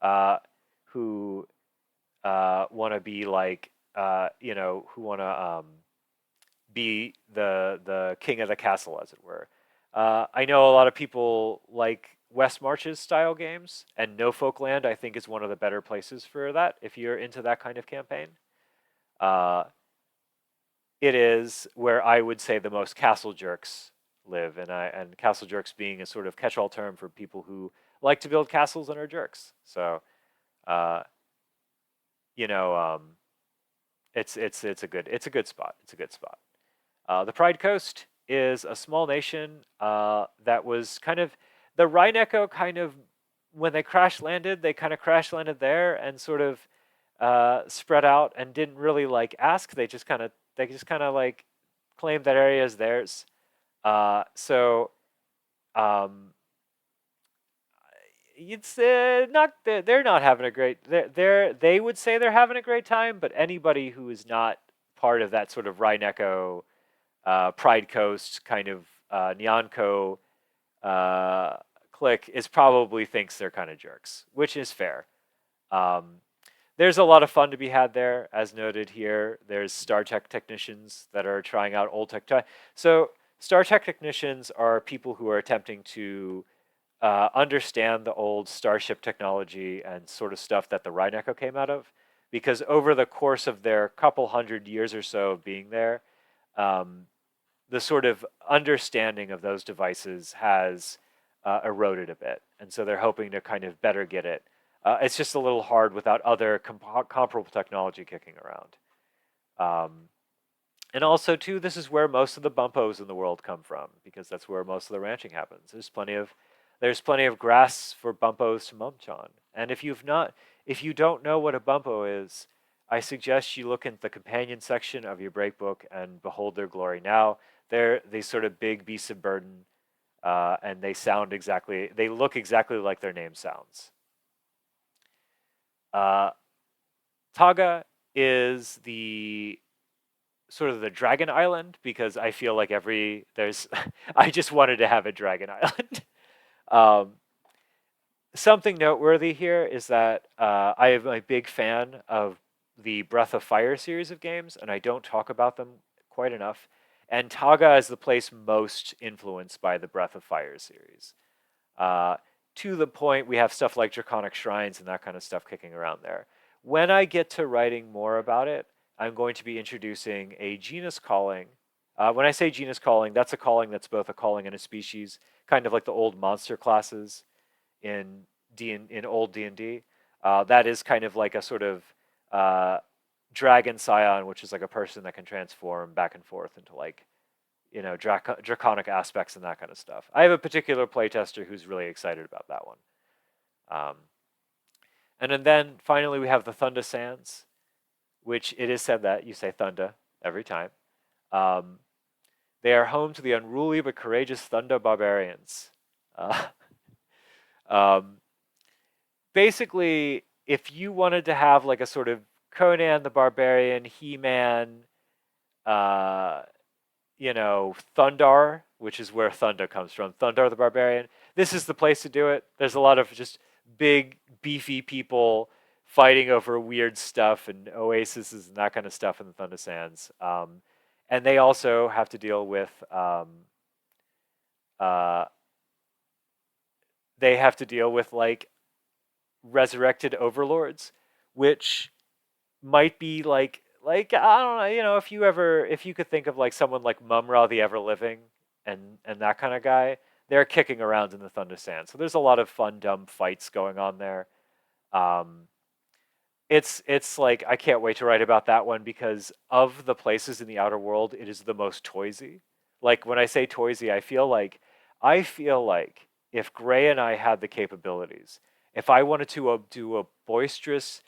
uh, who want to be like, who want to be the king of the castle, as it were. I know a lot of people like West Marches style games, and No Folk Land I think is one of the better places for that if you're into that kind of campaign. Uh, it is where I would say the most castle jerks live, and castle jerks being a sort of catch-all term for people who like to build castles and are jerks. So, uh, you know, it's a good spot. It's a good spot. The Pride Coast is a small nation that was kind of the Rhine Echo kind of when they crash landed, they kind of crash landed there and sort of spread out and didn't really like ask. They just kind of like claimed that area as theirs. So um, it's not they're not having a great they would say they're having a great time, but anybody who is not part of that sort of Rhine Echo, Pride Coast kind of Nyanko uh, clique is probably thinks they're kind of jerks, which is fair. Um, there's a lot of fun to be had there, as noted here. There's Star Trek technicians that are trying out old tech. So Star Trek technicians are people who are attempting to understand the old starship technology and sort of stuff that the Rhine Echo came out of, because over the course of their couple hundred years or so of being there, um, the sort of understanding of those devices has eroded a bit, and so they're hoping to kind of better get it. It's just a little hard without other comparable technology kicking around. Um, and also, too, this is where most of the bumpos in the world come from, because that's where most of the ranching happens. There's plenty of grass for bumpos to munch on. And if you don't know what a bumpo is, I suggest you look in the companion section of your break book and behold their glory. Now, they're these sort of big beasts of burden, and they look exactly like their name sounds. Uh, Taga is the sort of the dragon island because I feel like there's I just wanted to have a dragon island. um, Something noteworthy here is that I am a big fan of the Breath of Fire series of games, and I don't talk about them quite enough. And Taga is the place most influenced by the Breath of Fire series. Uh, to the point we have stuff like draconic shrines and that kind of stuff kicking around there. When I get to writing more about it, I'm going to be introducing a genus calling. When I say genus calling, that's a calling that's both a calling and a species, kind of like the old monster classes in in old D&D. That is kind of like a sort of uh, dragon scion, which is like a person that can transform back and forth into like draconic aspects and that kind of stuff. I have a particular playtester who's really excited about that one. Um, and then finally we have the Thunda Sands, which it is said that you say Thunda every time. Um, they are home to the unruly but courageous Thunda barbarians. Uh, um, Basically, if you wanted to have like a sort of Conan the Barbarian, He-Man, uh, Thundar, which is where Thunda comes from, Thundar the Barbarian, this is the place to do it. There's a lot of just big, beefy people fighting over weird stuff and oases and that kind of stuff in the Thunda Sands. And they also have to deal with uh, like resurrected overlords, which might be like I don't know, if you could think of like someone like Mumra the Ever Living and that kind of guy, they're kicking around in the Thunder Sand. So there's a lot of fun, dumb fights going on there. Um, it's like I can't wait to write about that one because of the places in the outer world, it is the most toysy. Like when I say toysy, I feel like if Gray and I had the capabilities, if I wanted to do a boisterous,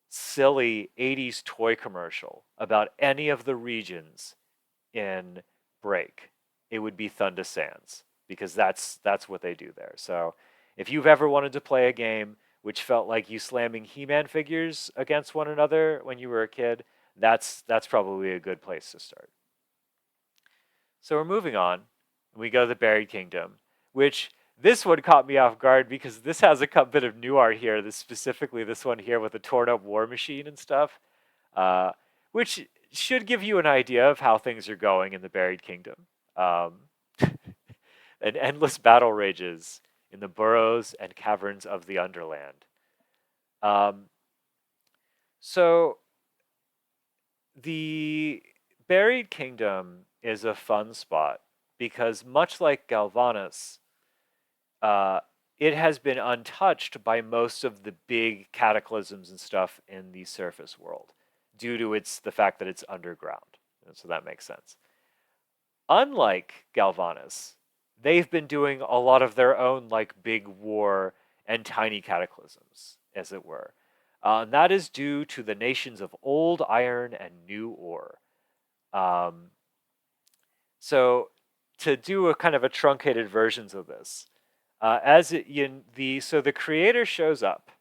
silly 80s toy commercial about any of the regions in Break, it would be Thunder Sands because that's what they do there. So if you've ever wanted to play a game which felt like you slamming He-Man figures against one another when you were a kid, that's probably a good place to start. So we're moving on. We go to the Buried Kingdom, which this one caught me off guard because this has a bit of new art here. Specifically this one here with the torn up war machine and stuff, uh, which should give you an idea of how things are going in the Buried Kingdom. Um, an endless battle rages in the burrows and caverns of the Underland. Um, so the Buried Kingdom is a fun spot because much like Galvanus, uh, it has been untouched by most of the big cataclysms and stuff in the surface world due to the fact that it's underground. And so that makes sense. Unlike Galvanus, they've been doing a lot of their own like big war and tiny cataclysms, as it were. And that is due to the nations of Old Iron and New Ore. Um, so to do a kind of a truncated versions of this, as it, you, the creator shows up,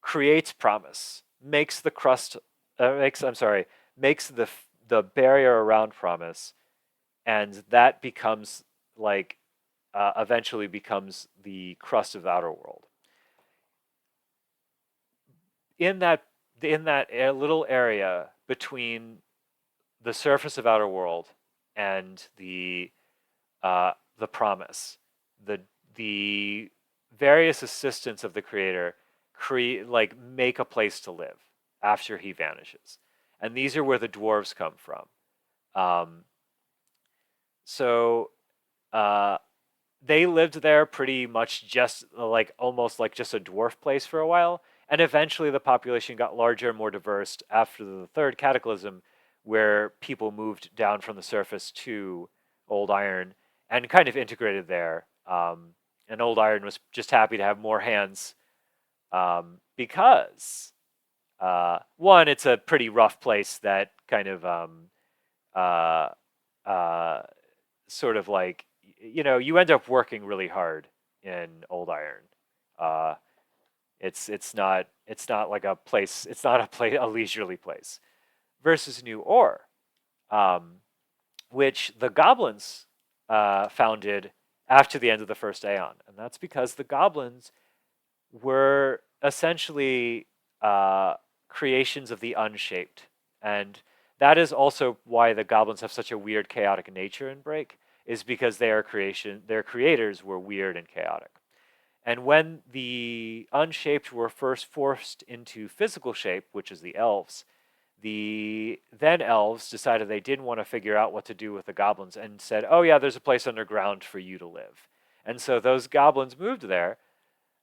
creates promise, makes the crust, makes the barrier around promise, and that becomes like eventually becomes the crust of the outer world. In that little area between the surface of outer world and the promise, the the various assistants of the creator make a place to live after he vanishes, and these are where the dwarves come from. Um, so uh, they lived there pretty much just like almost like just a dwarf place for a while, and eventually the population got larger and more diverse after the third cataclysm, where people moved down from the surface to Old Iron and kind of integrated there. And Old Iron was just happy to have more hands because one, it's a pretty rough place that kind of uh, uh, sort of like you end up working really hard in Old Iron. Uh, it's not like a place. It's not a leisurely place. Versus New Ore, um, which the goblins founded after the end of the first Aeon, and that's because the goblins were essentially creations of the unshaped, and that is also why the goblins have such a weird, chaotic nature in Break, is because their creators were weird and chaotic. And when the unshaped were first forced into physical shape, which is the elves, the then elves decided they didn't want to figure out what to do with the goblins and said, "Oh yeah, there's a place underground for you to live." And so those goblins moved there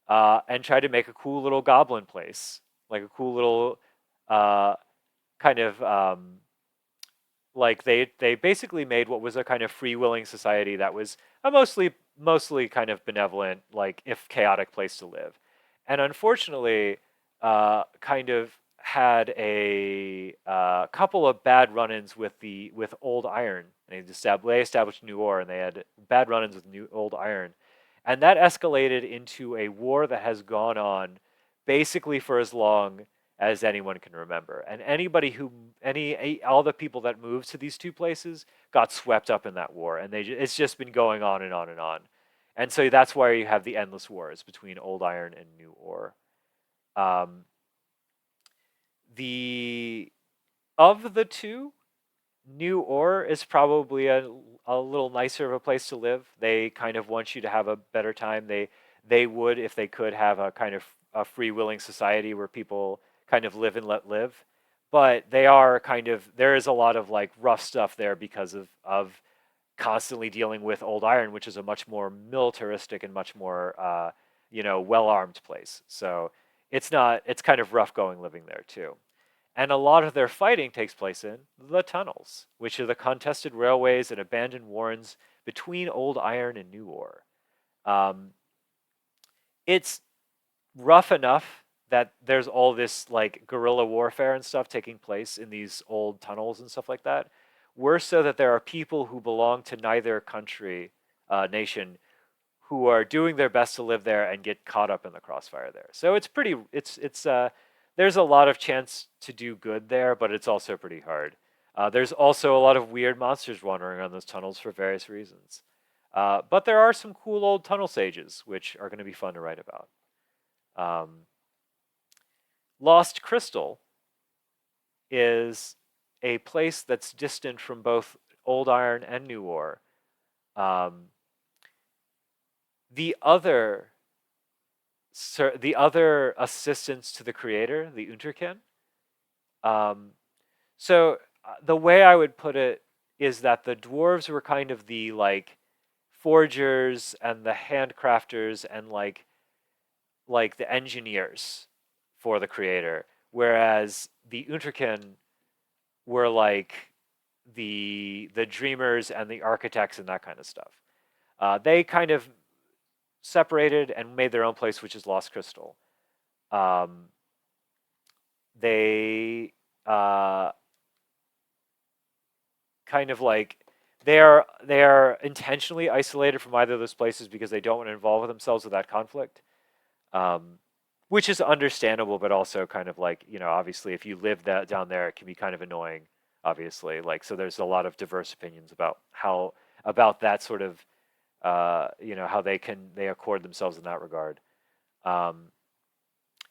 and tried to make a cool little goblin place, like a cool little uh, kind of like they basically made what was a kind of free willing society that was a mostly kind of benevolent, like if chaotic place to live, and unfortunately, kind of had a couple of bad run-ins with Old Iron. They established New Or, and they had bad run-ins with New Old Iron, and that escalated into a war that has gone on basically for as long as anyone can remember. And anybody who all the people that moved to these two places got swept up in that war, and it's just been going on and on and on. And so that's why you have the endless wars between Old Iron and New Or. Um, the of the two, New Or is probably a little nicer of a place to live. They kind of want you to have a better time. They would, if they could, have a kind of a free willing society where people kind of live and let live. But they are kind of there is a lot of like rough stuff there because of constantly dealing with Old Iron, which is a much more militaristic and much more well armed place. So it's kind of rough going living there too. And a lot of their fighting takes place in the tunnels, which are the contested railways and abandoned warrens between Old Iron and New Or. Um, it's rough enough that there's all this like guerrilla warfare and stuff taking place in these old tunnels and stuff like that. Worse so that there are people who belong to neither country, nation, who are doing their best to live there and get caught up in the crossfire there. So it's there's a lot of chance to do good there, but it's also pretty hard. There's also a lot of weird monsters wandering around those tunnels for various reasons. But there are some cool old tunnel sages, which are going to be fun to write about. Um, Lost Crystal is a place that's distant from both Old Iron and New Or. Um, the other the other assistants to the creator, the Unterken. Um, the way I would put it is that the dwarves were kind of the like forgers and the handcrafters and like the engineers for the creator, whereas the Unterken were like the dreamers and the architects and that kind of stuff. They kind of separated and made their own place, which is Lost Crystal. Um, they kind of like they are intentionally isolated from either of those places because they don't want to involve themselves with that conflict, um, which is understandable, but also kind of like obviously if you live that down there, it can be kind of annoying. Obviously, like so, there's a lot of diverse opinions about how about that sort of how they accord themselves in that regard. Um,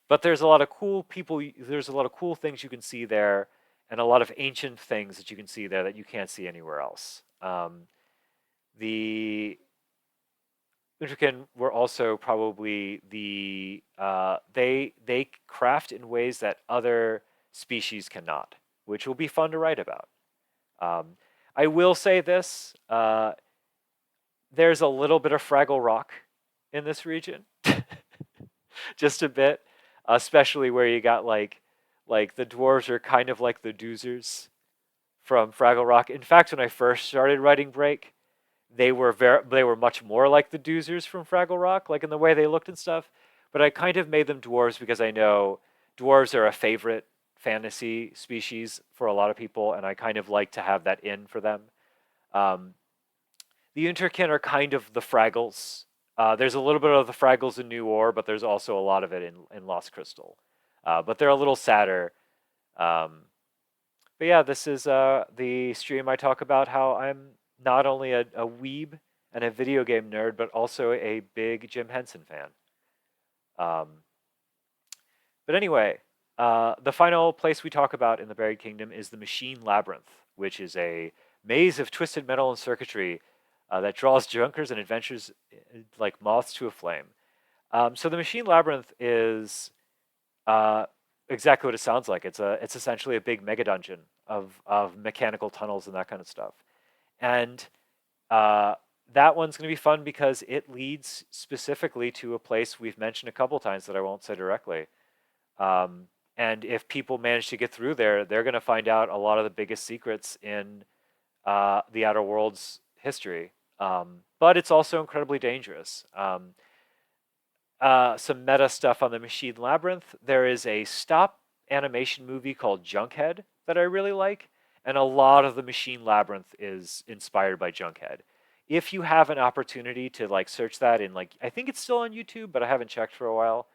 but there's a lot of cool people. There's a lot of cool things you can see there, and a lot of ancient things that you can see there that you can't see anywhere else. The Utrican were also probably they craft in ways that other species cannot, which will be fun to write about. Um, I will say this: there's a little bit of Fraggle Rock in this region, just a bit, especially where you got like the dwarves are kind of like the doozers from Fraggle Rock. In fact, when I first started writing Break, they were much more like the doozers from Fraggle Rock, like in the way they looked and stuff. But I kind of made them dwarves because I know dwarves are a favorite fantasy species for a lot of people, and I kind of like to have that in for them. Um, the Unterkin are kind of the Fraggles. There's a little bit of the Fraggles in New Or, but there's also a lot of it in Lost Crystal. But they're a little sadder. Um, but yeah, this is the stream I talk about how I'm not only a weeb and a video game nerd, but also a big Jim Henson fan. Um, but anyway, the final place we talk about in the Buried Kingdom is the Machine Labyrinth, which is a maze of twisted metal and circuitry that draws junkers and adventures like moths to a flame. So the machine labyrinth is uh, exactly what it sounds like. It's essentially a big mega dungeon of mechanical tunnels and that kind of stuff. And uh, that one's going to be fun because it leads specifically to a place we've mentioned a couple times that I won't say directly. Um, and if people manage to get through there, they're going to find out a lot of the biggest secrets in the Outer Worlds history. But it's also incredibly dangerous. Some meta stuff on the Machine Labyrinth. There is a stop animation movie called Junkhead that I really like, and a lot of the Machine Labyrinth is inspired by Junkhead. If you have an opportunity to like search that in like, I think it's still on YouTube, but I haven't checked for a while,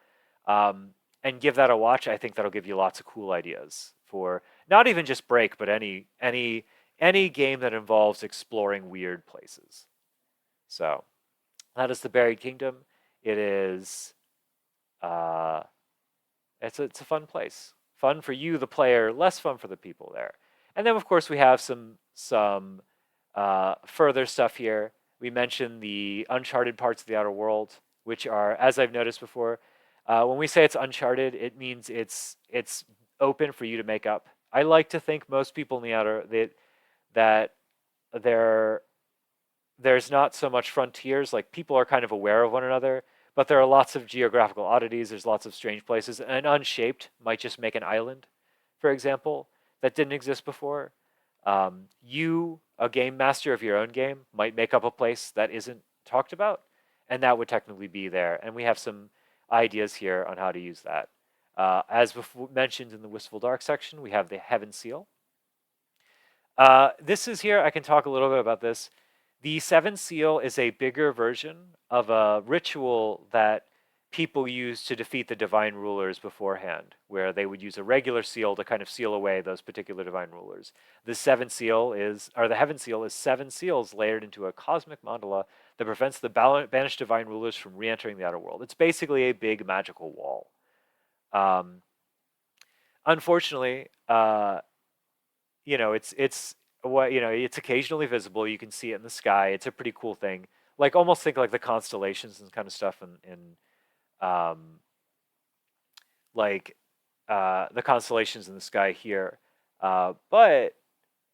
um, and give that a watch, I think that'll give you lots of cool ideas for not even just Break, but any game that involves exploring weird places. So that is the Buried Kingdom. It is uh, it's a fun place. Fun for you, the player. Less fun for the people there. And then of course we have some further stuff here. We mentioned the uncharted parts of the outer world, which are, as I've noticed before, when we say it's uncharted, it means it's open for you to make up. I like to think most people in the outer that there there's not so much frontiers. Like people are kind of aware of one another, but there are lots of geographical oddities. There's lots of strange places. And Unshaped might just make an island, for example, that didn't exist before. You, a game master of your own game, might make up a place that isn't talked about, and that would technically be there. And we have some ideas here on how to use that. As before mentioned in the Wistful Dark section, we have the Heaven Seal. This is here. I can talk a little bit about this. The Seven Seal is a bigger version of a ritual that people use to defeat the divine rulers beforehand, where they would use a regular seal to kind of seal away those particular divine rulers. The Seven Seal is, or the Heaven Seal is seven seals layered into a cosmic mandala that prevents the banished divine rulers from re-entering the outer world. It's basically a big magical wall. Um, Unfortunately, it's what it's occasionally visible. You can see it in the sky. It's a pretty cool thing. Like almost think like the constellations and kind of stuff in like the constellations in the sky here. But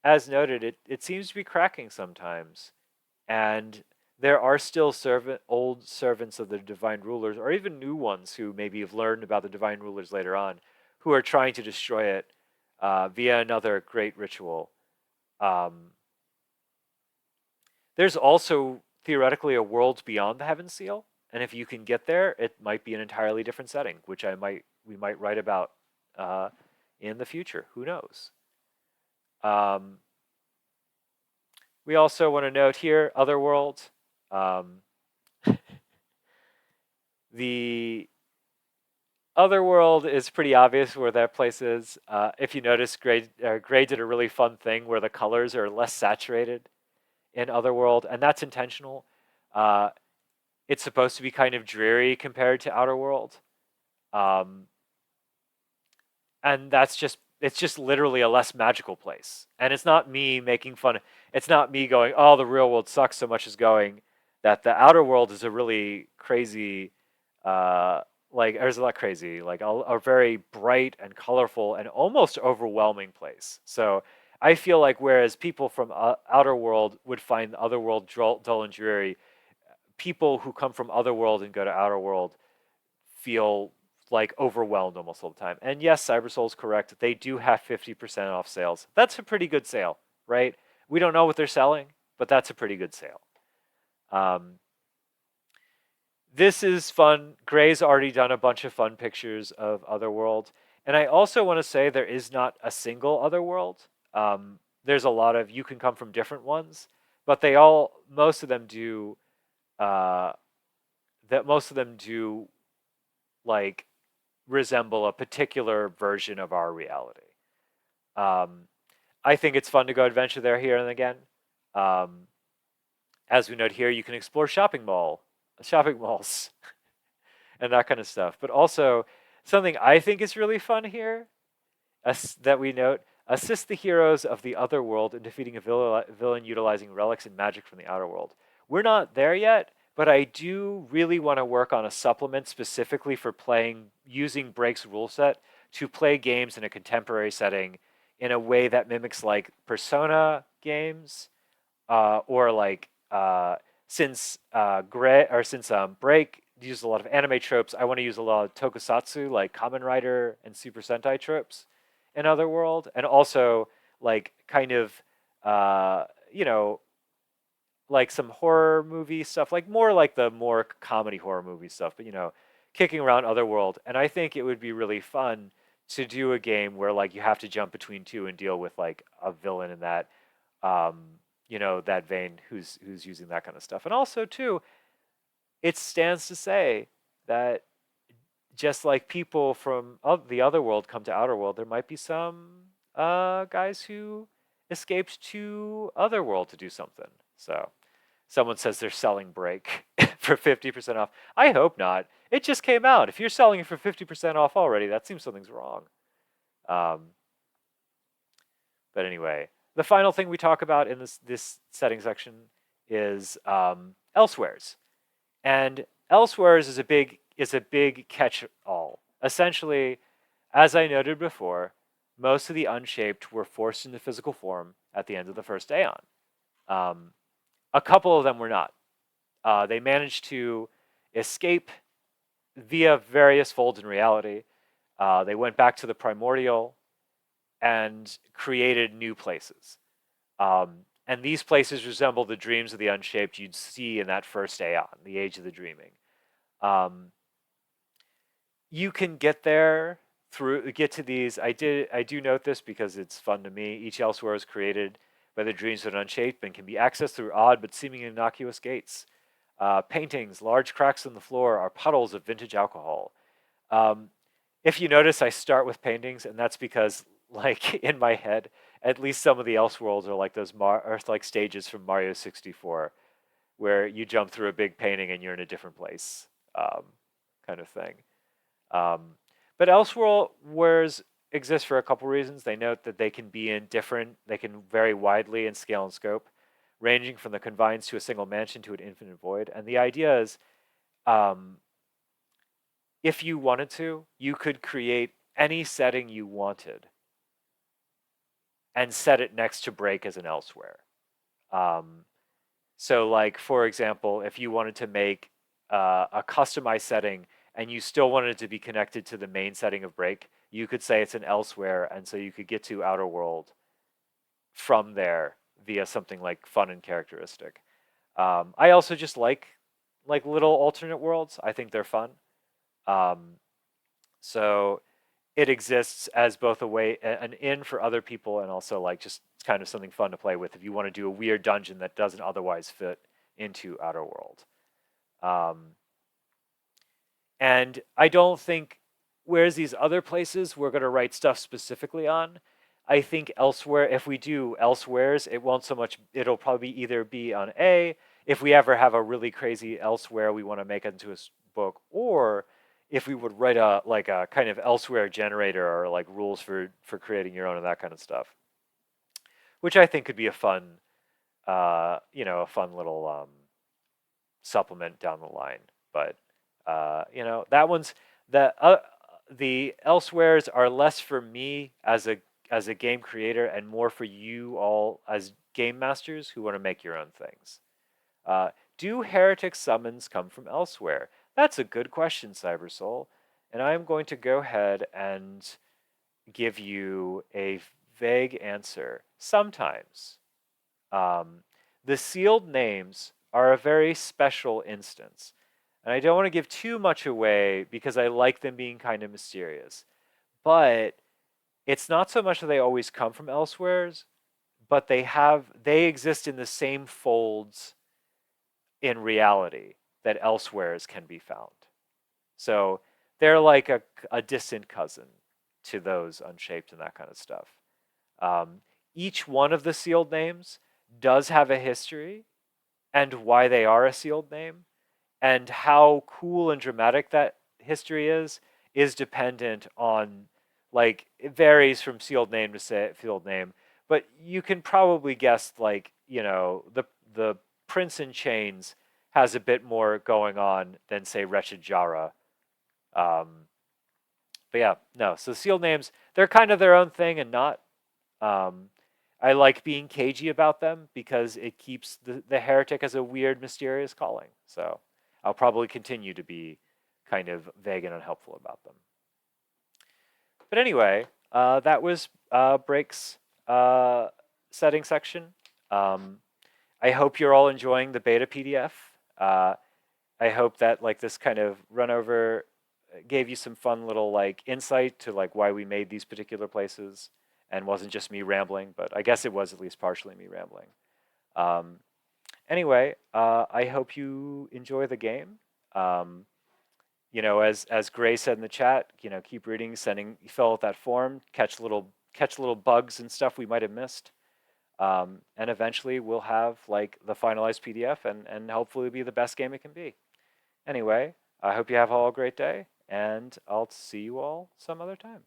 as noted, it seems to be cracking sometimes, and there are still old servants of the divine rulers, or even new ones who maybe have learned about the divine rulers later on, who are trying to destroy it via another great ritual. Um, there's also theoretically a world beyond the Heaven Seal, and if you can get there, it might be an entirely different setting, which we might write about uh, in the future. Who knows? Um, we also want to note here Otherworld. Um, the Otherworld is pretty obvious where that place is. If you notice, Gray did a really fun thing where the colors are less saturated in Otherworld, and that's intentional. Uh, it's supposed to be kind of dreary compared to Outer World, um, and it's just literally a less magical place. And it's not me making fun. It's not me going, "Oh, the real world sucks so much." As going that the Outer World is a really crazy, uh, or is a lot crazy, like a very bright and colorful and almost overwhelming place. So I feel like whereas people from Outer World would find the Other World dull and dreary, people who come from Otherworld and go to Outer World feel like overwhelmed almost all the time. And yes, CyberSoul's correct. They do have 50% off sales. That's a pretty good sale, right? We don't know what they're selling, but that's a pretty good sale. Um, this is fun. Gray's already done a bunch of fun pictures of Otherworld. And I also want to say there is not a single Otherworld. There's a lot of, you can come from different ones, but most of them do, uh, most of them do like resemble a particular version of our reality. Um, I think it's fun to go adventure there here and again. Um, as we note here, you can explore shopping malls, and that kind of stuff. But also something I think is really fun here, that we note: assist the heroes of the other world in defeating a villain utilizing relics and magic from the outer world. We're not there yet, but I do really want to work on a supplement specifically for playing using Break's rule set to play games in a contemporary setting in a way that mimics like Persona games, or like since Break uses a lot of anime tropes, I want to use a lot of tokusatsu like Kamen Rider and Super Sentai tropes in Otherworld, and also like kind of uh, you know like some horror movie stuff, like more like the more comedy horror movie stuff, but kicking around Otherworld. And I think it would be really fun to do a game where like you have to jump between two and deal with like a villain in that um, that vein who's using that kind of stuff. And also too, it stands to say that just like people from the other world come to outer world, there might be some guys who escaped to other world to do something. So someone says they're selling Break for 50% off. I hope not. It just came out. If you're selling it for 50% off already, that seems something's wrong. Um, but anyway, the final thing we talk about in this setting section is elsewheres. And elsewheres is a big catch-all. Essentially, as I noted before, most of the unshaped were forced into physical form at the end of the first Aeon. Um, a couple of them were not. They managed to escape via various folds in reality. They went back to the primordial and created new places. And these places resemble the dreams of the unshaped you'd see in that first Aeon, the Age of the Dreaming. Um, you can get to these. I do note this because it's fun to me. Each elsewhere is created by the dreams of an unshaped and can be accessed through odd but seemingly innocuous gates. Paintings, large cracks in the floor are puddles of vintage alcohol. Um, if you notice, I start with paintings, and that's because, like in my head, at least some of the Elseworlds are like are like stages from Mario 64, where you jump through a big painting and you're in a different place, kind of thing. Um, but Elseworlds exist for a couple reasons. They note that they can vary widely in scale and scope, ranging from the confines to a single mansion to an infinite void. And the idea is, um, if you wanted to, you could create any setting you wanted and set it next to Break as an elsewhere. Um, so, like for example, if you wanted to make a customized setting and you still wanted it to be connected to the main setting of Break, you could say it's an elsewhere, and so you could get to Outer World from there via something like fun and characteristic. I also just like little alternate worlds. I think they're fun. Um, so it exists as both a way, an in for other people, and also like just kind of something fun to play with if you want to do a weird dungeon that doesn't otherwise fit into Outer World. Um, and I don't think, whereas these other places we're going to write stuff specifically on, I think elsewhere, if we do elsewheres, it won't so much, it'll probably either be on A, if we ever have a really crazy elsewhere we want to make it into a book, or if we would write a kind of elsewhere generator or like rules for creating your own and that kind of stuff, which I think could be a fun, a fun little supplement down the line. But that one's the elsewheres are less for me as a game creator and more for you all as game masters who want to make your own things. Do heretic summons come from elsewhere? That's a good question, Cybersoul. And I'm going to go ahead and give you a vague answer. Sometimes. Um, the sealed names are a very special instance. And I don't want to give too much away because I like them being kind of mysterious. But it's not so much that they always come from elsewheres, but they exist in the same folds in reality that elsewheres can be found. So they're like a distant cousin to those unshaped and that kind of stuff. Um, each one of the sealed names does have a history and why they are a sealed name, and how cool and dramatic that history is dependent on, like, it varies from sealed name to sealed name, but you can probably guess, like, the Prince in Chains has a bit more going on than say Wretched Jara. Um, but yeah, no. So sealed names, they're kind of their own thing and not. Um, I like being cagey about them because it keeps the heretic as a weird, mysterious calling. So I'll probably continue to be kind of vague and unhelpful about them. But anyway, that was Break's setting section. Um, I hope you're all enjoying the beta PDF. Uh, I hope that like this kind of run over gave you some fun little like insight to like why we made these particular places and wasn't just me rambling, but I guess it was at least partially me rambling. Um, anyway, I hope you enjoy the game. Um, as Gray said in the chat, keep reading, fill out that form, catch little bugs and stuff we might have missed. And eventually we'll have like the finalized PDF and hopefully be the best game it can be. Anyway, I hope you have all a great day, and I'll see you all some other time.